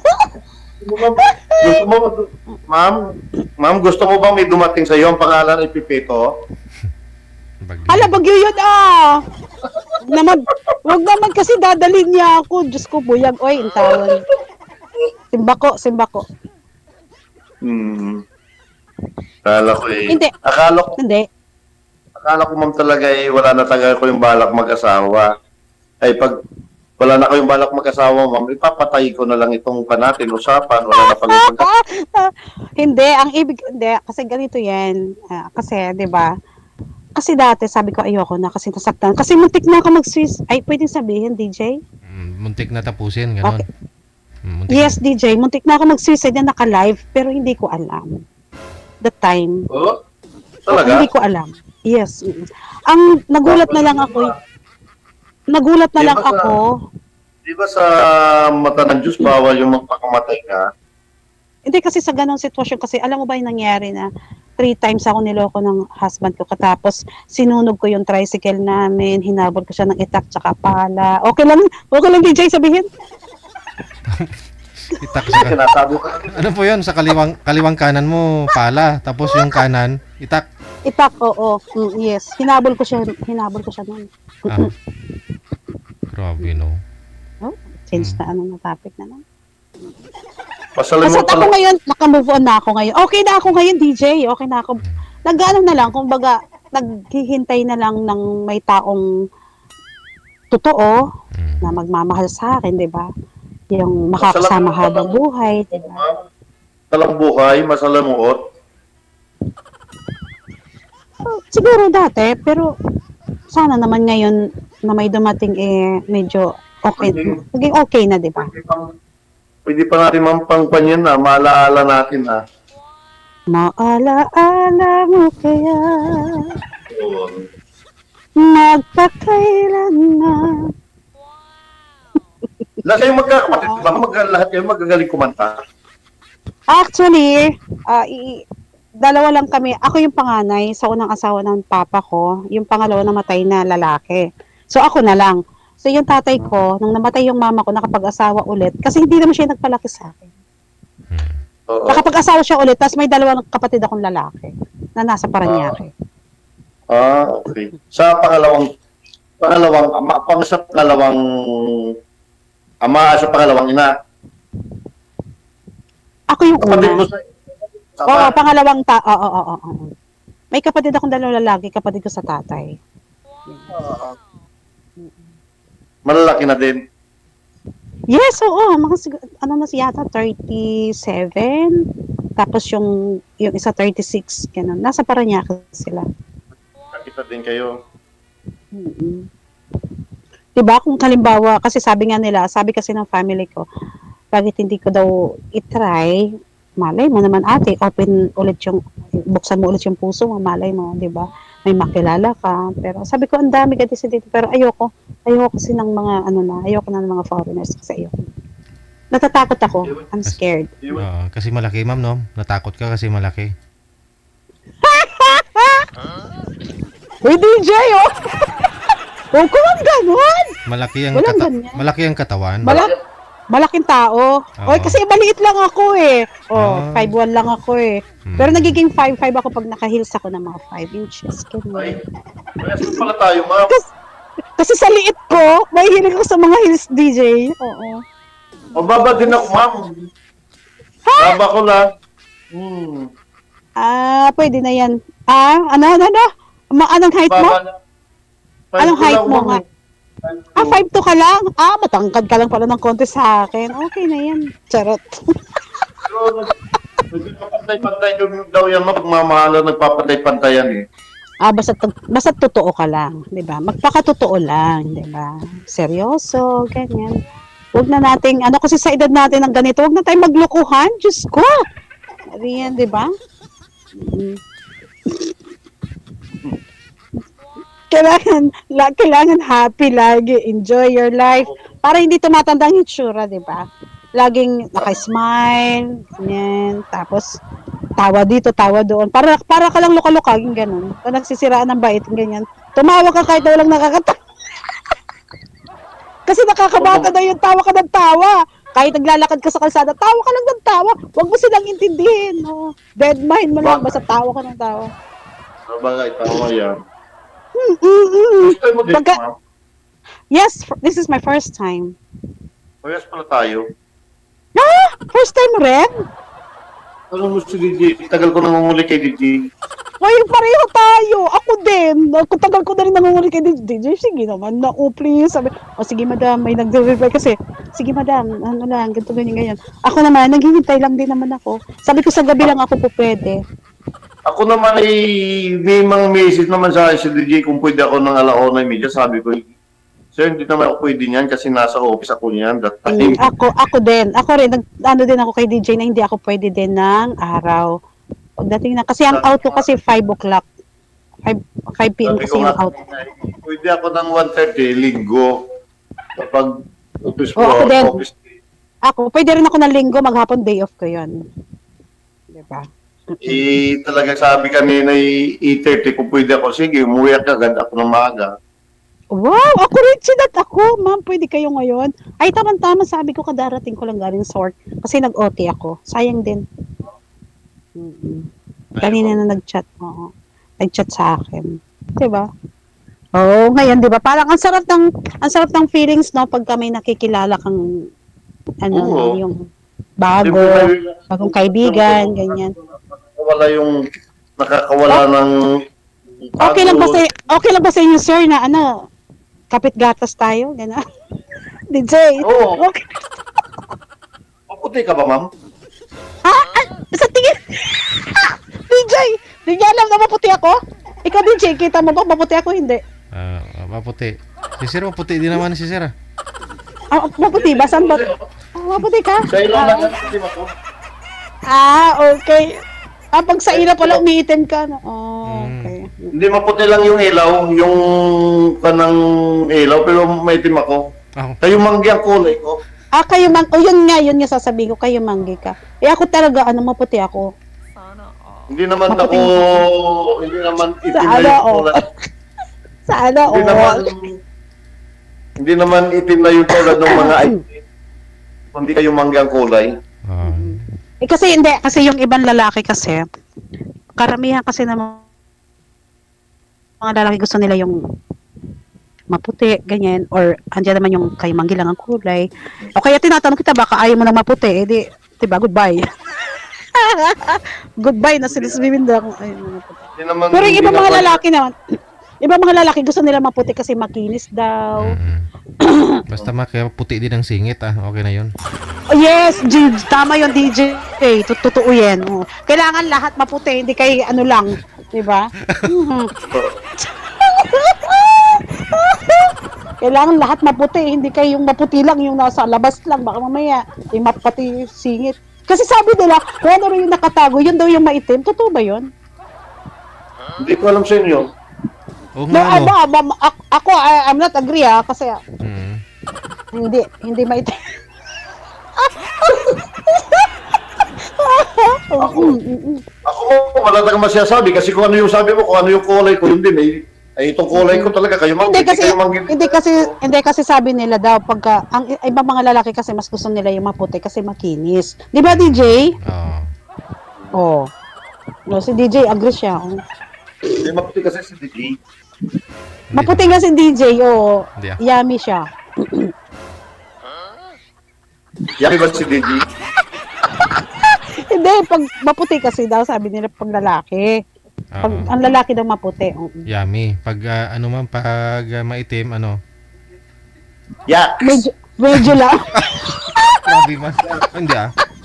Ma'am, gusto mo bang may dumating sa iyo ang pangalan ay Pipito? Bagyo yun Wag naman kasi dadalhin niya ako. Diyos ko, buyag. Oy, intawan. Simbako. Akala ko Hindi. Akala ko ma'am talaga wala na talaga ko yung balak mag-asawa. Ay pag wala na kayong balak mag-asawa, ma'am, ipapatay ko na lang itong natin usapan. Wala na pag Hindi, kasi ganito yan. Kasi, di ba? Kasi dati, sabi ko, ayoko na kasi nasaktan. Kasi muntik na ako mag-Swiss. Ay, pwedeng sabihin, DJ? Muntik na tapusin, gano'n. Okay. Yes, DJ. Muntik na ako mag-suicide na naka-live, pero hindi ko alam. The time. Oh? Talaga? Hindi ko alam. Yes. Ang nagulat na lang ako. Di ba sa mata ng Diyos, bawal yung magpakamatay ka? Hindi kasi sa ganong sitwasyon, kasi alam mo ba yung nangyari na 3 times ako niloko ng husband ko, katapos sinunog ko yung tricycle namin, hinabol ko siya ng itak tsaka pala. Okay lang DJ sabihin? Itak sa ano po yun? Sa kaliwang kanan mo, pala. Tapos yung kanan, itak. Ipak, oo. Yes. Hinabol ko siya noon. Ah, grabe, no? Oh, change na na topic na lang. Pasalamot Basta ako ngayon, nakamove on na ako ngayon. Okay na ako ngayon, DJ. Okay na ako. Nag-ano na lang, kumbaga, naghihintay na lang ng may taong totoo na magmamahal sa akin, di ba? Yung makakasama habang buhay, di ba? Talang buhay, masalamuot. Siguro dati, pero sana naman ngayon na may dumating medyo okay. Naging okay na, di ba? Pwede pa natin mampangpanyan na, maalaala natin na. Maalaala mo kaya magpakailan na. Lahat kayo magkakapatid, lahat kayo magagaling kumanta. Actually, dalawa lang kami. Ako yung panganay sa unang asawa ng papa ko. Yung pangalawa namatay na lalaki. So ako na lang. So yung tatay ko, nung namatay yung mama ko, nakapag-asawa ulit. Kasi hindi naman siya nagpalaki sa akin. Nakapag-asawa siya ulit, tapos may dalawang kapatid akong lalaki na nasa Paranaque. Okay. Sa pangalawang ina. Ako yung Kapatid mo una. sa Oo, pangalawang oo. May kapatid akong dalawang lalaki, kapatid ko sa tatay. malalaki na din. Yes, oo. Ano na siya yata, 37. Tapos yung isa 36. Ganun. Nasa Paranaque sila. Nakita din kayo. Diba, kung halimbawa, kasi sabi kasi ng family ko, bakit hindi ko daw itry, malay mo naman ate, buksan mo ulit yung puso mo, malay mo, diba? May makilala ka. Pero sabi ko, ang dami kasi dito, pero ayoko kasi ng mga, ayoko na ng mga foreigners kasi ayoko. Natatakot ako. I'm scared. Kasi malaki, ma'am, no? Natakot ka kasi malaki. Uy, DJ, oh! Huwag ko lang ganun! Malaki ang katawan. Malaking tao. Oy, kasi maliit lang ako eh. 5'1" lang ako eh. Pero nagiging 5'5" ako pag naka-heels ako ng mga 5 inches. Ay, mayroon pala tayo, ma'am. Kasi sa liit ko, may hilig ako sa mga heels, DJ. Oo. Mababa din ako, ma'am. Baba ko lang. Pwede na yan. Anong height mo? Anong height mo nga? 5'2" ka lang? Matangkad ka lang pala ng konti sa akin. Okay na yan. Charot. Pero nagpapantay-pantay daw yan, mapagmamahala, nagpapantay-pantayan eh. Basta totoo ka lang, 'di ba? Magpakatotoo lang, 'di ba? Seryoso, ganyan. Huwag na nating kasi sa edad natin ng ganito, huwag na tayong maglokohan, Diyos ko. Riyan, 'di ba? Kailangan happy lagi, enjoy your life para hindi tumatanda ang hitsura, 'di ba? Laging naka-smile, ganyan, tapos tawa dito, tawa doon. Para ka lang luka-luka, ganun. Kung nagsisiraan ng bait, ganyan. Tumawa ka kahit walang nakakatawa. Kasi nakakabata na yung tawa ka ng tawa. Kahit naglalakad ka sa kalsada, tawa ka lang ng tawa. Huwag mo silang intindihin. No? Dead mind mo lang, basta tawa ka ng tawa. Sabagay, tawa yan. First time mo din, ma'am? Yes, this is my first time. Parehas pala tayo. First time mo rin? Ano mo si DJ? Tagal ko nangunguli kay DJ. Ay, pareho tayo. Ako din. Tagal ko na rin nangunguli kay DJ. Sige naman, please. Sabi, sige madam, may nag-reply kasi. Sige madam, ganito, ganyan. Ako naman, naghihintay lang din naman ako. Sabi ko sa gabi lang ako po pwede. Ako naman may mga message naman sa akin si DJ kung pwede ako ng alauna media. Sabi ko, sir, hindi naman ako pwede niyan kasi nasa office ako niyan that time. Ako din. Ako rin, din ako kay DJ na hindi ako pwede din ng araw. Pagdating na, kasi ang out ko kasi 5 o'clock. 5 p.m. kasi yung out. Pwede ako ng 1:30, linggo. Kapag office ko, ako din. office day. Ako, pwede rin ako ng linggo, maghapon day off ko yun. Diba? Talaga sabi kanina 8:30 kung pwede ako. Sige, umuwi ka, ganda ako ng maaga. Wow, ako rin sinat ako. Ma'am, pwede kayo ngayon? Ay, tama-tama, sabi ko kadarating ko lang galing sa work. Kasi nag-OT ako. Sayang din. Kanina na nag-chat. Oo. nag-chat sa akin. 'Di ba? Oh, ngayon 'di ba? Parang ang sarap ng feelings no pag may nakikilala kang ano Oo. no, yung bago, bagong kaibigan, ganyan. Nakakawala ng Okay lang ba sa inyo, sir, na ano, kapit gatas tayo, gano'n? DJ. Oo. Okay. Maputi ka ba, ma'am? Sa tingin. DJ, di niya alam na maputi ako? Ikaw, DJ, kita mo ba maputi ako? Hindi. Maputi. Si sir, maputi din naman si sir. Maputi ba? Saan ba? Maputi ka? Sa ilang lang ang itim ako. Okay. Pag sa ila pala umiitim ka. No? Okay. Hindi maputi lang yung ilaw, yung kanang ilaw, pero may itim ako. Kayo manggi ang kulay ko. Kayo yun nga sasabihin ko, kayo manggi ka. Ako talaga, maputi ako. Hindi naman itim Sa na yung kulay. Sana Hindi naman itim na yung tulad ng mga itim. Hindi kayo manggi ang kulay. Kasi yung ibang lalaki kasi, karamihan kasi ng mga lalaki gusto nila yung maputi, ganyan, or andyan naman yung kay manggi lang ang kulay. O kaya tinatanong kita, baka ayaw mo ng maputi, di, diba, goodbye. Goodbye na sila sabihin na kung ayaw mo ng maputi. Pero yung ibang mga lalaki naman, ibang mga lalaki gusto nila maputi kasi makinis daw. Basta puti din ang singit, okay na yun. Yes, tama yun, DJ. Totoo yan. Kailangan lahat maputi, hindi kay ano lang. Diba? Kailangan lahat maputi, hindi kay yung maputi lang, yung nasa labas lang. Baka mamaya, yung pati singit. Kasi sabi nila, kung ano rin yung nakatago, yun daw yung maitim. Totoo ba yun? Hindi ko alam sa inyo. Ako, I'm not agree kasi hindi maitim. Ako wala talagang masasabi kasi kung ano yung sabi mo, kung ano yung kulay ko, yun din ay itong kulay ko talaga kayo manggi. Hindi kasi sabi nila daw pagka ang ibang mga lalaki kasi mas gusto nila yung maputi kasi makinis. 'Di ba, DJ? Oo. No, si DJ agree siya. Hindi maputi kasi si DJ. Maputi nga si DJ, yummy siya. Yummy ba si DJ? Hindi, pag maputi kasi daw, sabi nila pag lalaki. Pag ang lalaki daw maputi. Yummy. Pag maitim, Yak! Medyo lang. Grabe man.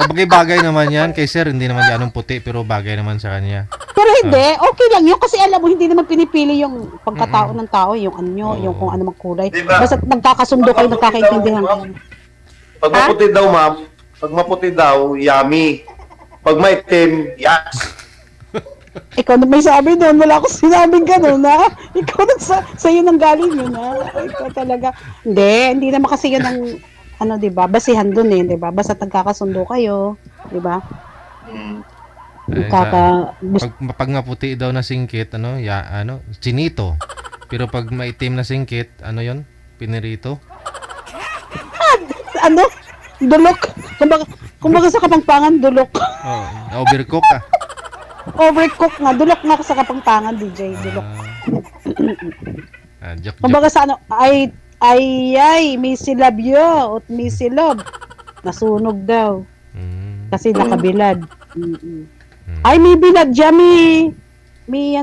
Hindi bagay naman yan. Kay sir, hindi naman ganong puti, pero bagay naman sa kanya. Pero hindi, okay lang yun. Kasi alam mo, hindi naman pinipili yung pagkatao ng tao, yung anyo, yung kung ano magkulay. Diba? Basta nagkakasundo kayo, nagkakaintindihan kayo. Pag maputi daw, ma'am, pag maputi daw, yummy. Pag maitim, yaks. Ikaw na may sabi doon, wala akong sinabing gano'n, ha? Ikaw na sa'yo nang galing yun, ha? Ikaw talaga. Hindi naman kasi yun ang, diba, basihan doon diba? Basta nagkakasundo kayo, diba? Pag maputi daw na singkit, chinito. Pero pag maitim na singkit, yon? Pinirito. Dulok. Kumbaga sa Kapampangan, dulok. Overcook Overcook nga. Dulok nga sa Kapampangan, DJ. Dulok. Joke. Kumbaga sa ay, may silab yo. At may silab. Nasunog daw. Kasi nakabilad. Ay, may bilad dyan. May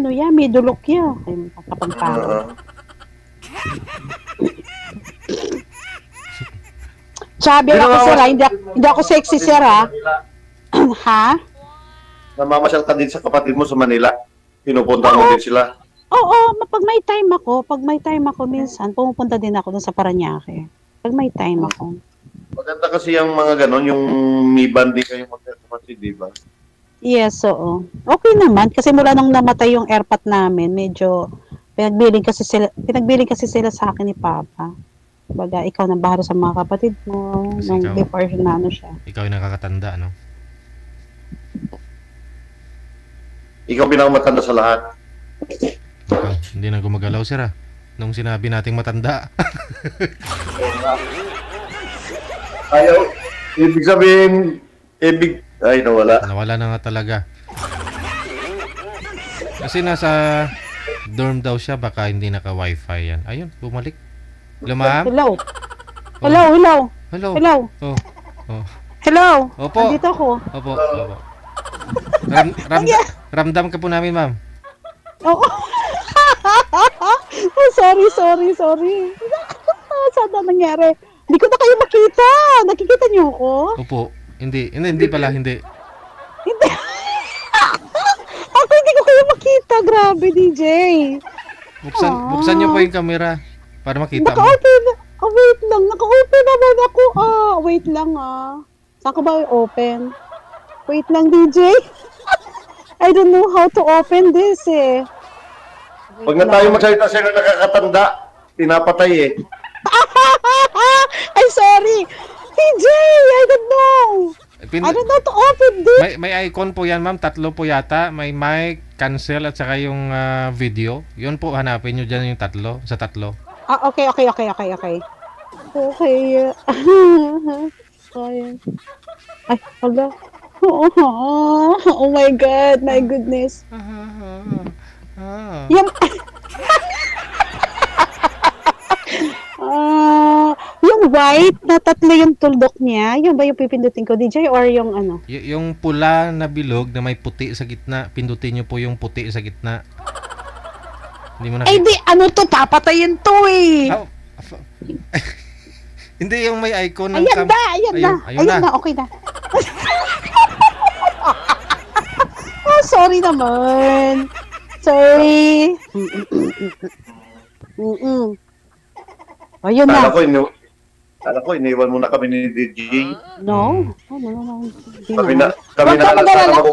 dulok ya. Ay, Kapampangan. Sabi ako, sir, hindi ako sexy, sir, ha? Ha? Namamasyal ka din sa kapatid mo sa Manila. Pinupunta mo din sila. Oo, pag may time ako, minsan, pumupunta din ako dun sa Parañaque. Pag may time ako. Maganda kasi yung mga ganon, yung may bandi kayo magkakapatid, di ba? Yes, oo. Okay naman, kasi mula nung namatay yung airpot namin, medyo, pinagbiling kasi sila sa akin ni Papa. Baga, ikaw nang bahala sa mga kapatid mo nung before na siya. Ikaw yung nakakatanda, no? Ikaw pinakamatanda sa lahat. Hindi na gumagalaw, sir, nung sinabi nating matanda. Ayaw. Ibig sabihin, ay, nawala. Nawala na nga talaga. Kasi nasa dorm daw siya, baka hindi naka-wifi yan. Ayun, bumalik. Hello, ma'am? Hello. Hello, hello. Hello. Hello. Oh. Oh. Hello. Opo. Nandito ako. Opo. Opo. Ramdam ka po namin, ma'am. Oo. Oh, sorry. Saan na nangyari? Hindi ko na kayo makita. Nakikita niyo ako? Opo. Hindi pala, hindi. Hindi. Ako hindi ko kayo makita. Grabe, DJ. Buksan niyo po yung camera para makita mo. Naka-open. Oh, wait lang. Naka-open naman ako. Wait lang Saan ko ba open? Wait lang, DJ. I don't know how to open this eh. Pag na tayo magsalita sila nakakatanda, pinapatay eh. Ay, sorry. DJ, I don't know. I don't know to open this. May icon po yan, ma'am. 3 po yata. May mic, cancel, at saka yung video. Yun po, hanapin nyo dyan yung 3. Sa 3. Okay. Okay. Ay, hala. Oh my God, my goodness. Yung yung white na 3 yung tuldok niya, yun ba yung pipindutin ko, DJ, or yung ano? Yung pula na bilog na may puti sa gitna, pindutin nyo po yung puti sa gitna. Hindi mo nakita. Ay, di, ano to, papatayin to eh. Hindi, yung may icon ng Ayan na, okay na. Sorry naman. Sorry. Ayun na. Kala ko, iniwan mo na kami ni DJ. No. Kami na lang sana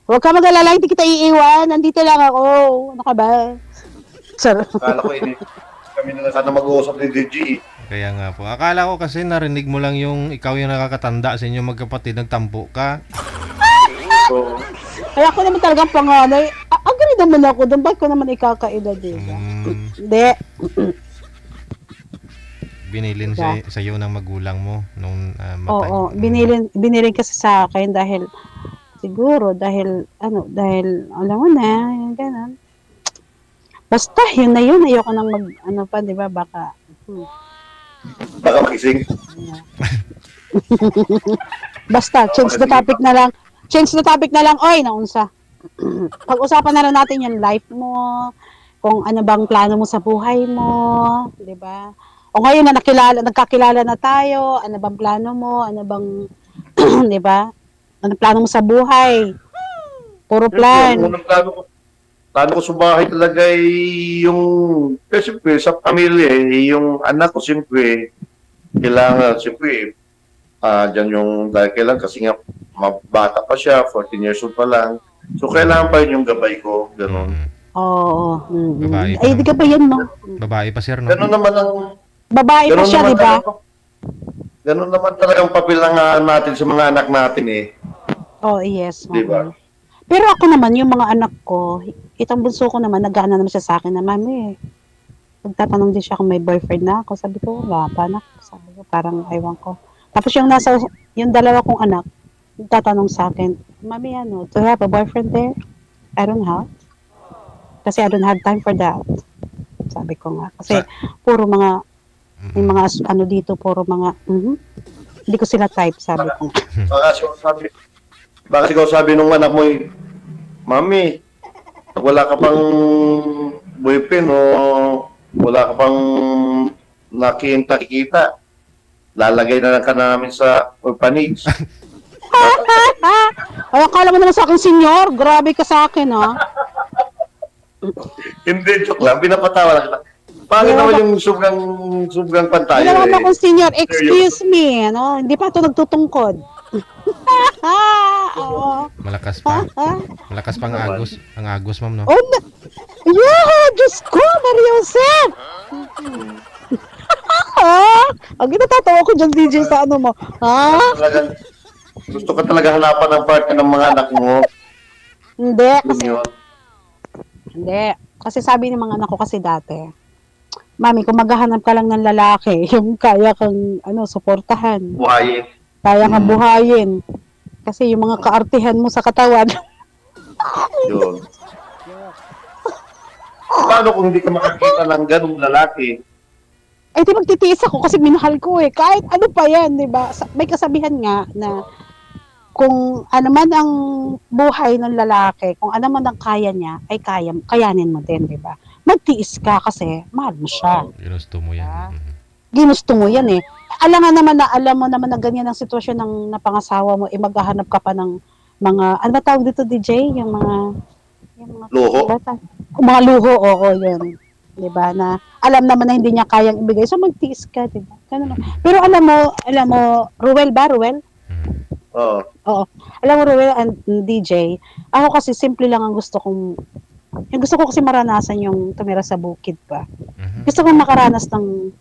Huwag ka mag-alala, hindi kita iiwan. Nandito lang ako. Ano ka ba? Kala ko, kami na lang sana mag-uusap ni DJ. Kaya nga po. Akala ko kasi narinig mo lang yung ikaw yung nakakatanda sa inyo magkapatid, nagtampo ka. So, Kaya ako naman talagang panganay. Agree naman ako doon. Bakit ko naman ikakaedad, diba? Hindi. Binilin sa iyo ng magulang mo nung matay. Oo, binilin kasi sa akin dahil siguro dahil alam mo na, yung ganun. Basta yun na yun, ayoko nang di ba, baka magising. Basta change the topic na lang. Oy, naunsa. Pag-usapan na lang natin yung life mo, kung ano bang plano mo sa buhay mo, di ba? O ngayon na nagkakilala na tayo, ano bang plano mo, ano bang, di ba? Ano plano mo sa buhay? Puro plan. Plano ko sa bahay talaga ay yung, kasi siyempre sa pamilya yung anak ko siyempre, kailangan siyempre, dyan yung dahil kailangan kasi nga mabata pa siya, 14 years old pa lang. So kailangan pa yun yung gabay ko, gano'n. Oo. Babae pa Ay, di ka ba yan, no? Babae pa, sir, no? Gano'n naman ang Babae pa siya, di ba? Ganun naman talagang papilangan natin sa mga anak natin eh. Oh, yes. Di ba? Pero ako naman, yung mga anak ko, itong bunso ko naman, nag-aana naman siya sa akin na, Mami, nagtatanong din siya kung may boyfriend na ako. Sabi ko, wala pa anak. Sabi ko, parang aywan ko. Tapos yung dalawa kong anak, nagtatanong sa akin, Mami, do you have a boyfriend there? I don't have. Kasi I don't have time for that. Sabi ko nga. Kasi puro mga, yung mga dito, puro mga, hindi ko sila type, sabi ko. Baka siguro sabi nung anak mo, Mami, wala ka pang boyfriend o wala ka pang nakikita, lalagay na lang ka namin sa orphanage. Ay, akala mo naman sa akin, senyor. Grabe ka sa akin, ha? Hindi, joke lang. Pinapatawa lang kita. Pangit naman yung sobrang pantayo. Hindi naman akong senyor. Excuse me, Hindi pa ito nagtutungkod. Malakas pa. Malakas pa ang agos, ma'am, no? Oh, Diyos ko, Mariosep! Ang ginatatawa ko dyan, DJ, sa ano mo. Gusto ka talaga hanapan ng partner ng mga anak mo. Hindi, kasi sabi ng mga anak ko kasi dati, Mami, kung maghahanap ka lang ng lalaki, yung kaya kang suportahan. Buhayin. Kaya kang buhayin. Kasi yung mga kaartihan mo sa katawan. Yun. Paano kung hindi ka makakita ng ganung lalaki? Ay, di magtitiis ako kasi minahal ko eh. Kahit ano pa yan, di ba? May kasabihan nga na kung ano man ang buhay ng lalaki, kung ano man ang kaya niya, ay kayanin mo din, di ba? Magtiis ka kasi mahal mo siya. Ginusto mo yan. Ah. Ginusto mo yan eh. Alam mo naman na ganyan ang sitwasyon ng napangasawa mo, maghahanap ka pa ng mga, ano ba tawag dito, DJ? Yung mga Luho? Mga luho, oo, yun. Diba? Na alam naman na hindi niya kayang ibigay. So, magtiis ka, diba? Ganun. Pero alam mo, Ruel ba? Ruel? Oo. Oo. Alam mo, Ruel and DJ, ako kasi simple lang ang gusto kong, yung gusto ko kasi maranasan yung tumira sa bukid pa. Gusto kong makaranas ng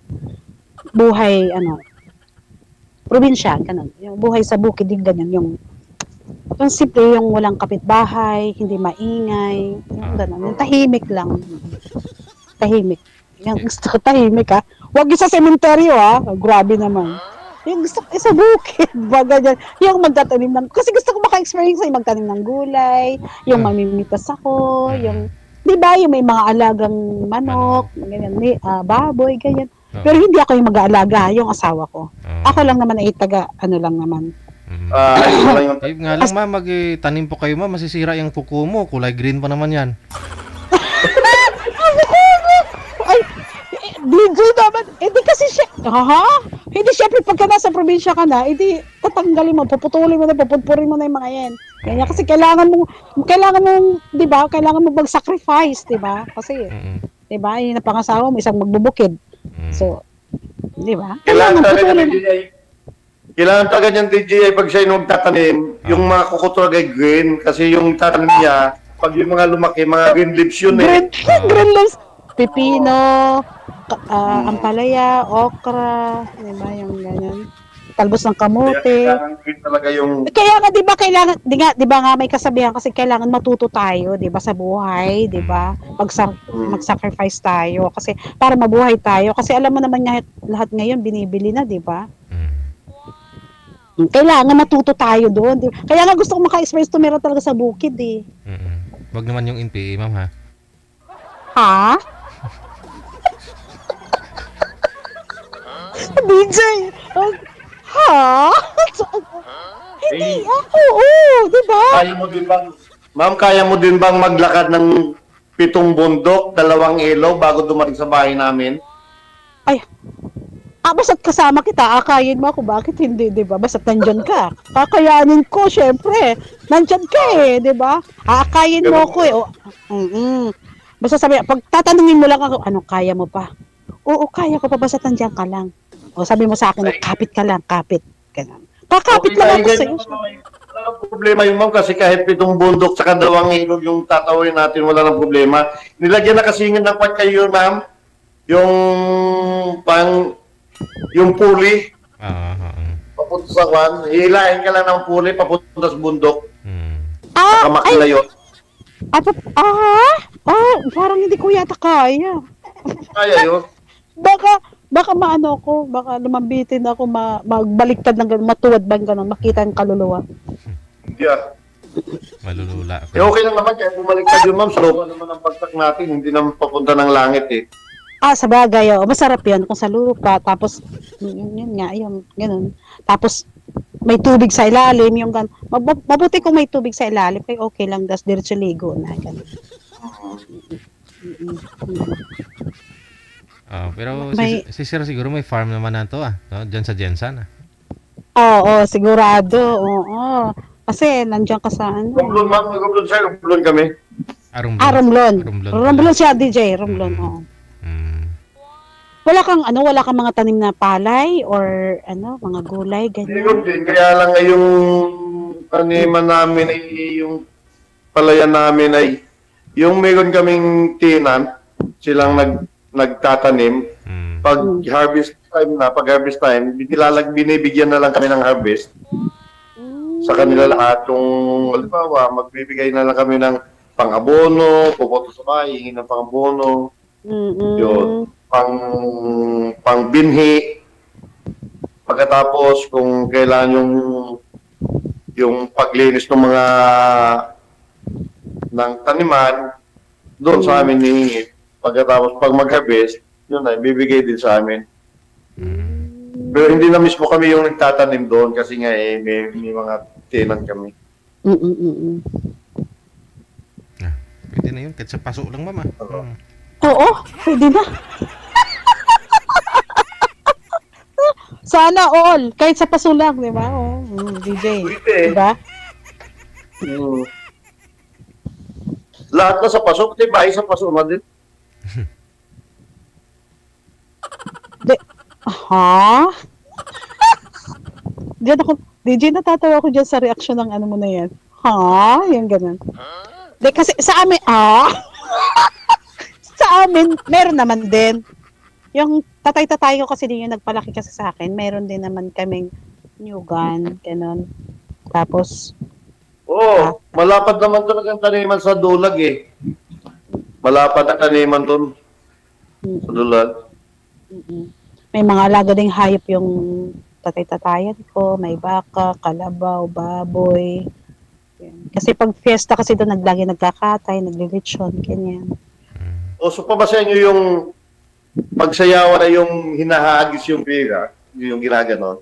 buhay, probinsya, ganun. Yung buhay sa bukid, yung ganun, yung simple, yung walang kapitbahay, hindi maingay, yung ganun, yung tahimik lang. Tahimik. Yung gusto ko tahimik ha. Huwag yung sa sementeryo ha. Grabe naman. Yung gusto ko sa bukid. Baga dyan. Yung magtatanim ng, kasi gusto ko maka-experience ay magtanim ng gulay, yung mamimitas ako, yung, di ba, yung may mga alagang manok, ganyan, baboy, ganyan. Pero hindi ako yung mag-aalaga, yung asawa ko. Ako lang naman ay taga, lang naman. Ay, nga lang ma'am, mag-tanim po kayo ma'am, masisira yung kuko mo, kulay green pa naman yan. Ay, DJ naman, hindi kasi siya, hindi syempre pagka nasa probinsya ka na, hindi tatanggalin mo, puputulin mo na, pupudpurin mo na yung mga yan. Kaya kasi kailangan mo, di ba, kailangan mo mag-sacrifice, di ba? Kasi, di ba, yung napangasawa mo, isang magbubukid. So, di ba? Kailangan talaga niyang DJ pag siya yung magtatanim, yung mga kuko talaga green, kasi yung tatanim niya, pag yung mga lumaki, mga green leaves yun eh. Green leaves. Pipino, ampalaya, okra, di ba, yung ganyan. Talbos ng kamote. Kailangan green talaga yung... Kaya nga, di ba nga may kasabihan kasi kailangan matuto tayo, di ba, sa buhay, di ba? Mag-sacrifice tayo kasi para mabuhay tayo. Kasi alam mo naman nga, lahat ngayon binibili na, di ba? Kailangan matuto tayo doon. Kaya nga gusto ko maka-experience tumira talaga sa bukid eh. Wag naman yung NPA, ma'am ha? Ha? DJ! Ha? Hindi ako, di ba? Kaya mo din bang, ma'am, kaya mo din bang maglakad ng 7 bundok, 2 ilaw bago dumating sa bahay namin? Ay, basta't kasama kita, akayin mo ako, bakit hindi, di ba? Basta't nandyan ka. Kakayanin ko, syempre. Nandyan ka eh, di ba? Akayin mo ako eh. Basta sabi, pag tatanungin mo lang ako, kaya mo pa? Oo, kaya ko pa, basta nandyan ka lang. O sabi mo sa akin, kapit ka lang, kapit. Ganun. Kakapit lang ako sa'yo. Wala problema yung ma'am kasi kahit 7 bundok sa 2 ilog yung tatawin natin, wala nang problema. Nilagyan na kasi ng kwat kayo, ma'am. Yung puli. Papunta sa kwan. Hilahin ka lang ng puli, papunta sa bundok. Nakamakla yun. Parang hindi ko yata kaya. Kaya yun. Baka maano ko, baka lumambitin ako, magbaliktad ng gano'n, matuwad bang gano'n, makita ang kaluluwa. Yeah. Malulula ako. Okay lang naman, kaya bumaliktad yun, ma'am. Sa lupa naman ang pagtak natin, hindi naman papunta ng langit eh. Sa bagay, masarap yan kung sa lupa, tapos, yun nga, yung gano'n. Tapos, may tubig sa ilalim, yung gano'n. Mabuti kung may tubig sa ilalim, kaya okay lang, das diretso ligo na, gano'n. Pero si Sir siguro may farm naman na to no? Diyan sa Jensan Oo, sigurado. Oo. Kasi nandiyan ka sa Romblon, ma'am. Romblon sir. Romblon kami. Romblon. Romblon siya, DJ. Romblon, oo. Wala kang mga tanim na palay or mga gulay, ganyan. Meron din. Kaya lang yung taniman namin ay yung palayan namin ay yung meron kaming tinan, silang nagtatanim. Pag harvest time, binibigyan na lang kami ng harvest. Sa kanila lahat, kung halimbawa, magbibigay na lang kami ng pang-abono, pupunta sa bahay, hingin ng pang-abono, yun, pang-binhi. Pagkatapos, kung kailan yung paglinis ng mga ng taniman, doon sa amin hihingi. Pagkatapos, pag mag-harvest, yun na, bibigay din sa amin. Pero hindi na mismo kami yung nagtatanim doon kasi nga may mga tenant kami. Pwede na yun. Kahit sa paso lang, mama. Oo, pwede na. Sana all. Kahit sa paso lang, di ba? DJ. Pwede. Diba? Lahat na sa paso, kasi bahay sa paso na din. Ha? Diyan ako, DJ, natatawa ako dyan sa reaction ng ano mo na yan. Ha? Yung ganun. Di, kasi sa amin, sa amin, meron naman din. Yung tatay-tatay ko kasi din yung nagpalaki kasi sa akin, meron din naman kaming new gun, ganun. Tapos, malapad naman talagang taniman sa dulag eh. Malapad ang taniman doon. Sa dulag. May mga alaga ding hayop yung tatay-tatayan ko, may baka, kalabaw, baboy. Yan. Kasi pag fiesta kasi doon naglagi nagkakatay, naglilitsyon, ganyan. So pabasa nyo yung pagsayawan na yung hinahagis yung pera, yung ginaganon.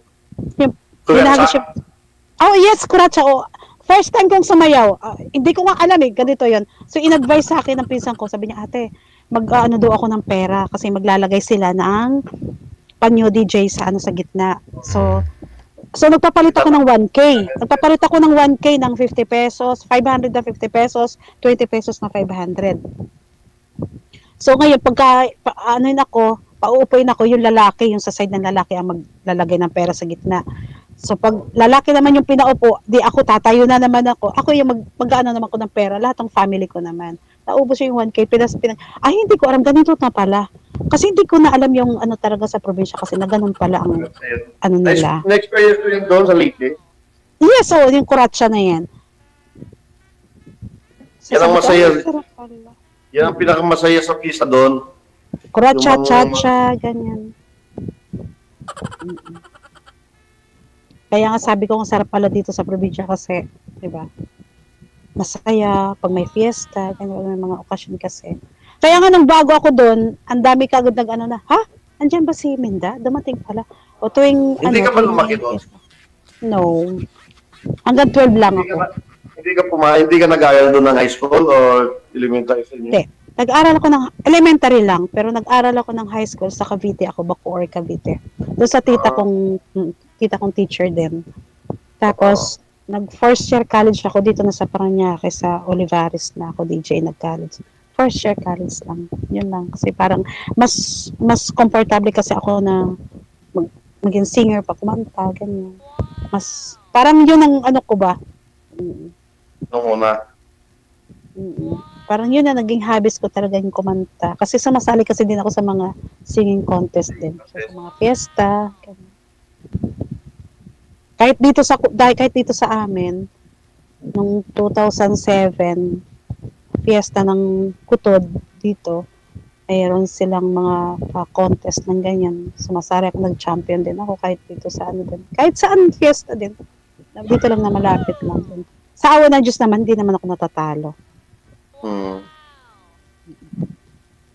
Yung hinahagis yung... Oh yes, kuratsa. First time kong sumayaw, hindi ko nga alam ganito yon. So in-advise sa akin ng pinsan ko, sabi niya, ate, mag-ano daw ako ng pera kasi maglalagay sila ng panyo DJ sa gitna. So nagpapalit ako ng 1K. Nagpapalit ako ng 1K ng 50 pesos, 500 na 50 pesos, 20 pesos na 500. So ngayon, pauupuin ako, yung lalaki, yung sa side ng lalaki ang maglalagay ng pera sa gitna. So pag lalaki naman yung pinaupo, di ako tatayo na naman ako. Ako yung mag-ano naman ko ng pera, lahat ng family ko naman. Naubos yung 1K, ay hindi ko alam, ganito na pala. Kasi hindi ko na alam yung ano talaga sa probinsya kasi na ganun pala ang ano nila. Na-experience ko yun doon sa Leyte. Yes, yung kuratsa na yan. Yan ang masaya. Yan ang pinakamasaya sa pista doon. Kuratsa, cha-cha, ganyan. Kaya nga sabi ko, ang sarap pala dito sa probinsya kasi, di ba? Masaya, pag may fiesta, ganyan, may mga okasyon kasi. Kaya nga nung bago ako doon, ang dami kagad nag-ano na, ha? Andiyan ba si Minda? Dumating pala. O tuwing, hindi ka ba lumaki doon? No. Hanggang 12 lang ako. Hindi ka nag-aaral doon ng high school or elementary school? Hindi. Nag-aral ako ng elementary lang, pero nag-aral ako ng high school sa Cavite ako, Bacoor, Cavite. Doon sa tita kong teacher din. Tapos, nag-first year college ako dito na sa Parañaque, sa Olivares na ako DJ nag-college. First year college lang. Yun lang. Kasi parang mas comfortable kasi ako na maging singer pa, kumanta, ganyan. Parang yun ang ano ko ba? Nung una. Parang yun na naging hobbies ko talaga yung kumanta. Kasi sumasali kasi din ako sa mga singing contest din. So, sa mga fiesta. Ganyan. Kahit dito sa amin, nung 2007, fiesta ng Kutod dito, mayroon silang mga contest ng ganyan. Sumasali ako, nag-champion din ako kahit dito sa ano din. Kahit saan fiesta din. Dito lang na malapit lang din. Sa awa ng Diyos naman, hindi naman ako natatalo.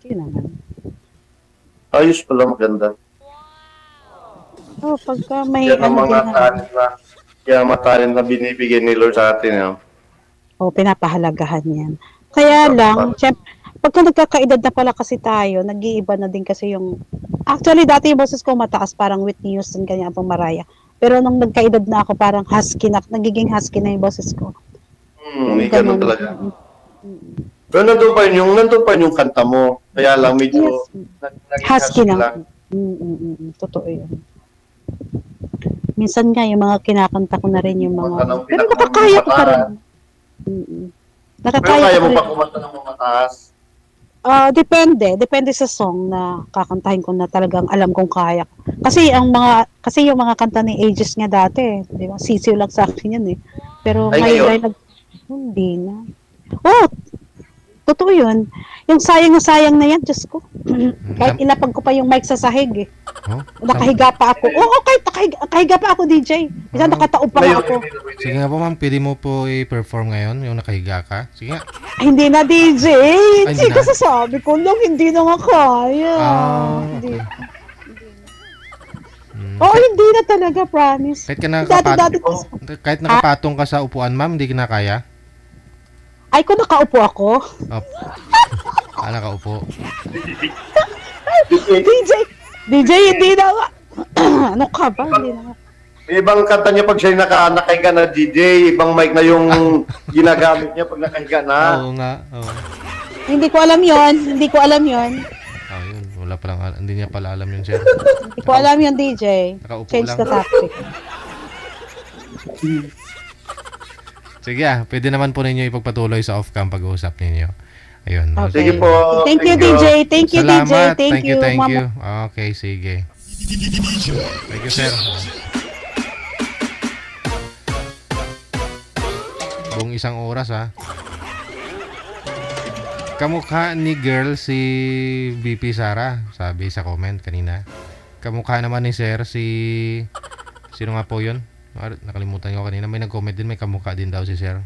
Yun naman. Ayos pala, maganda. Pagka may yan ang mga talent na binibigyan ni Lord sa atin. Pinapahalagahan yan. Kaya lang, syempre, pagka nagkakaedad na pala kasi tayo, nag-iiba na din kasi yung... Actually, dati yung boses ko mataas, parang Whitney Houston, ganyan pong Mariah. Pero nung nagkaedad na ako, parang husky na, nagiging husky na yung boses ko. Ganun talaga. Pero nandun pa rin yung kanta mo. Kaya lang medyo... Yes. Husky na. Totoo yun. Minsan nga, yung mga kinakanta ko na rin yung mga... Pero nakakaya ko pa rin. Pero kaya mo pa kumanta ng mataas? Depende sa song na kakantahin ko na talagang alam kong kaya. Kasi yung mga kanta ni Aegis nga dati, di ba? Sisiw lang sa akin yan eh. Pero ngayon hindi na. Totoo yun. Yung sayang na yan, Diyos ko. Kahit ilapag ko pa yung mic sa sahig eh. Nakahiga pa ako. Kahit nakahiga pa ako, DJ. Minsan nakataob pa ako. Sige nga po, ma'am. Pwede mo po i-perform ngayon, yung nakahiga ka. Sige nga. Ay, hindi na, DJ. Ay, Hindi hindi na? kasi sabi ko lang, hindi na nga kaya. Hindi. Okay. Oo, hindi na talaga, promise. Kahit ka nakapatong, Dati, kahit nakapatong ka sa upuan, ma'am, hindi ka na kaya? ay, kung nakaupo ako. Oh. Nakaupo. DJ, hindi na nga. Ano ka ba? Hindi na nga. May ibang kanta niya pag siya nakahiga na DJ, ibang mic na yung ginagamit niya pag nakahiga na. Oo nga. Oo. Hindi ko alam yon. Hindi ko alam yon. Oh, yun. Wala pa lang, hindi niya pala alam yun, sir. Hindi ko alam yon, DJ. Nakaupo Change lang. the topic. Sige pwede naman po ninyo ipagpatuloy sa off-cam pag-uusap ninyo. Ayun. Okay. Sige po. Thank you, DJ. Thank you, Salamat. DJ. Thank you, Thank Mama. you. Okay, sige. Thank you, sir. Buong isang oras, ha. Kamukha ni girl si VP Sara, sabi sa comment kanina. Kamukha naman ni sir si... Sino nga po yun? Nakalimutan ko kanina. May nag-comment din, may kamukha din daw si sir.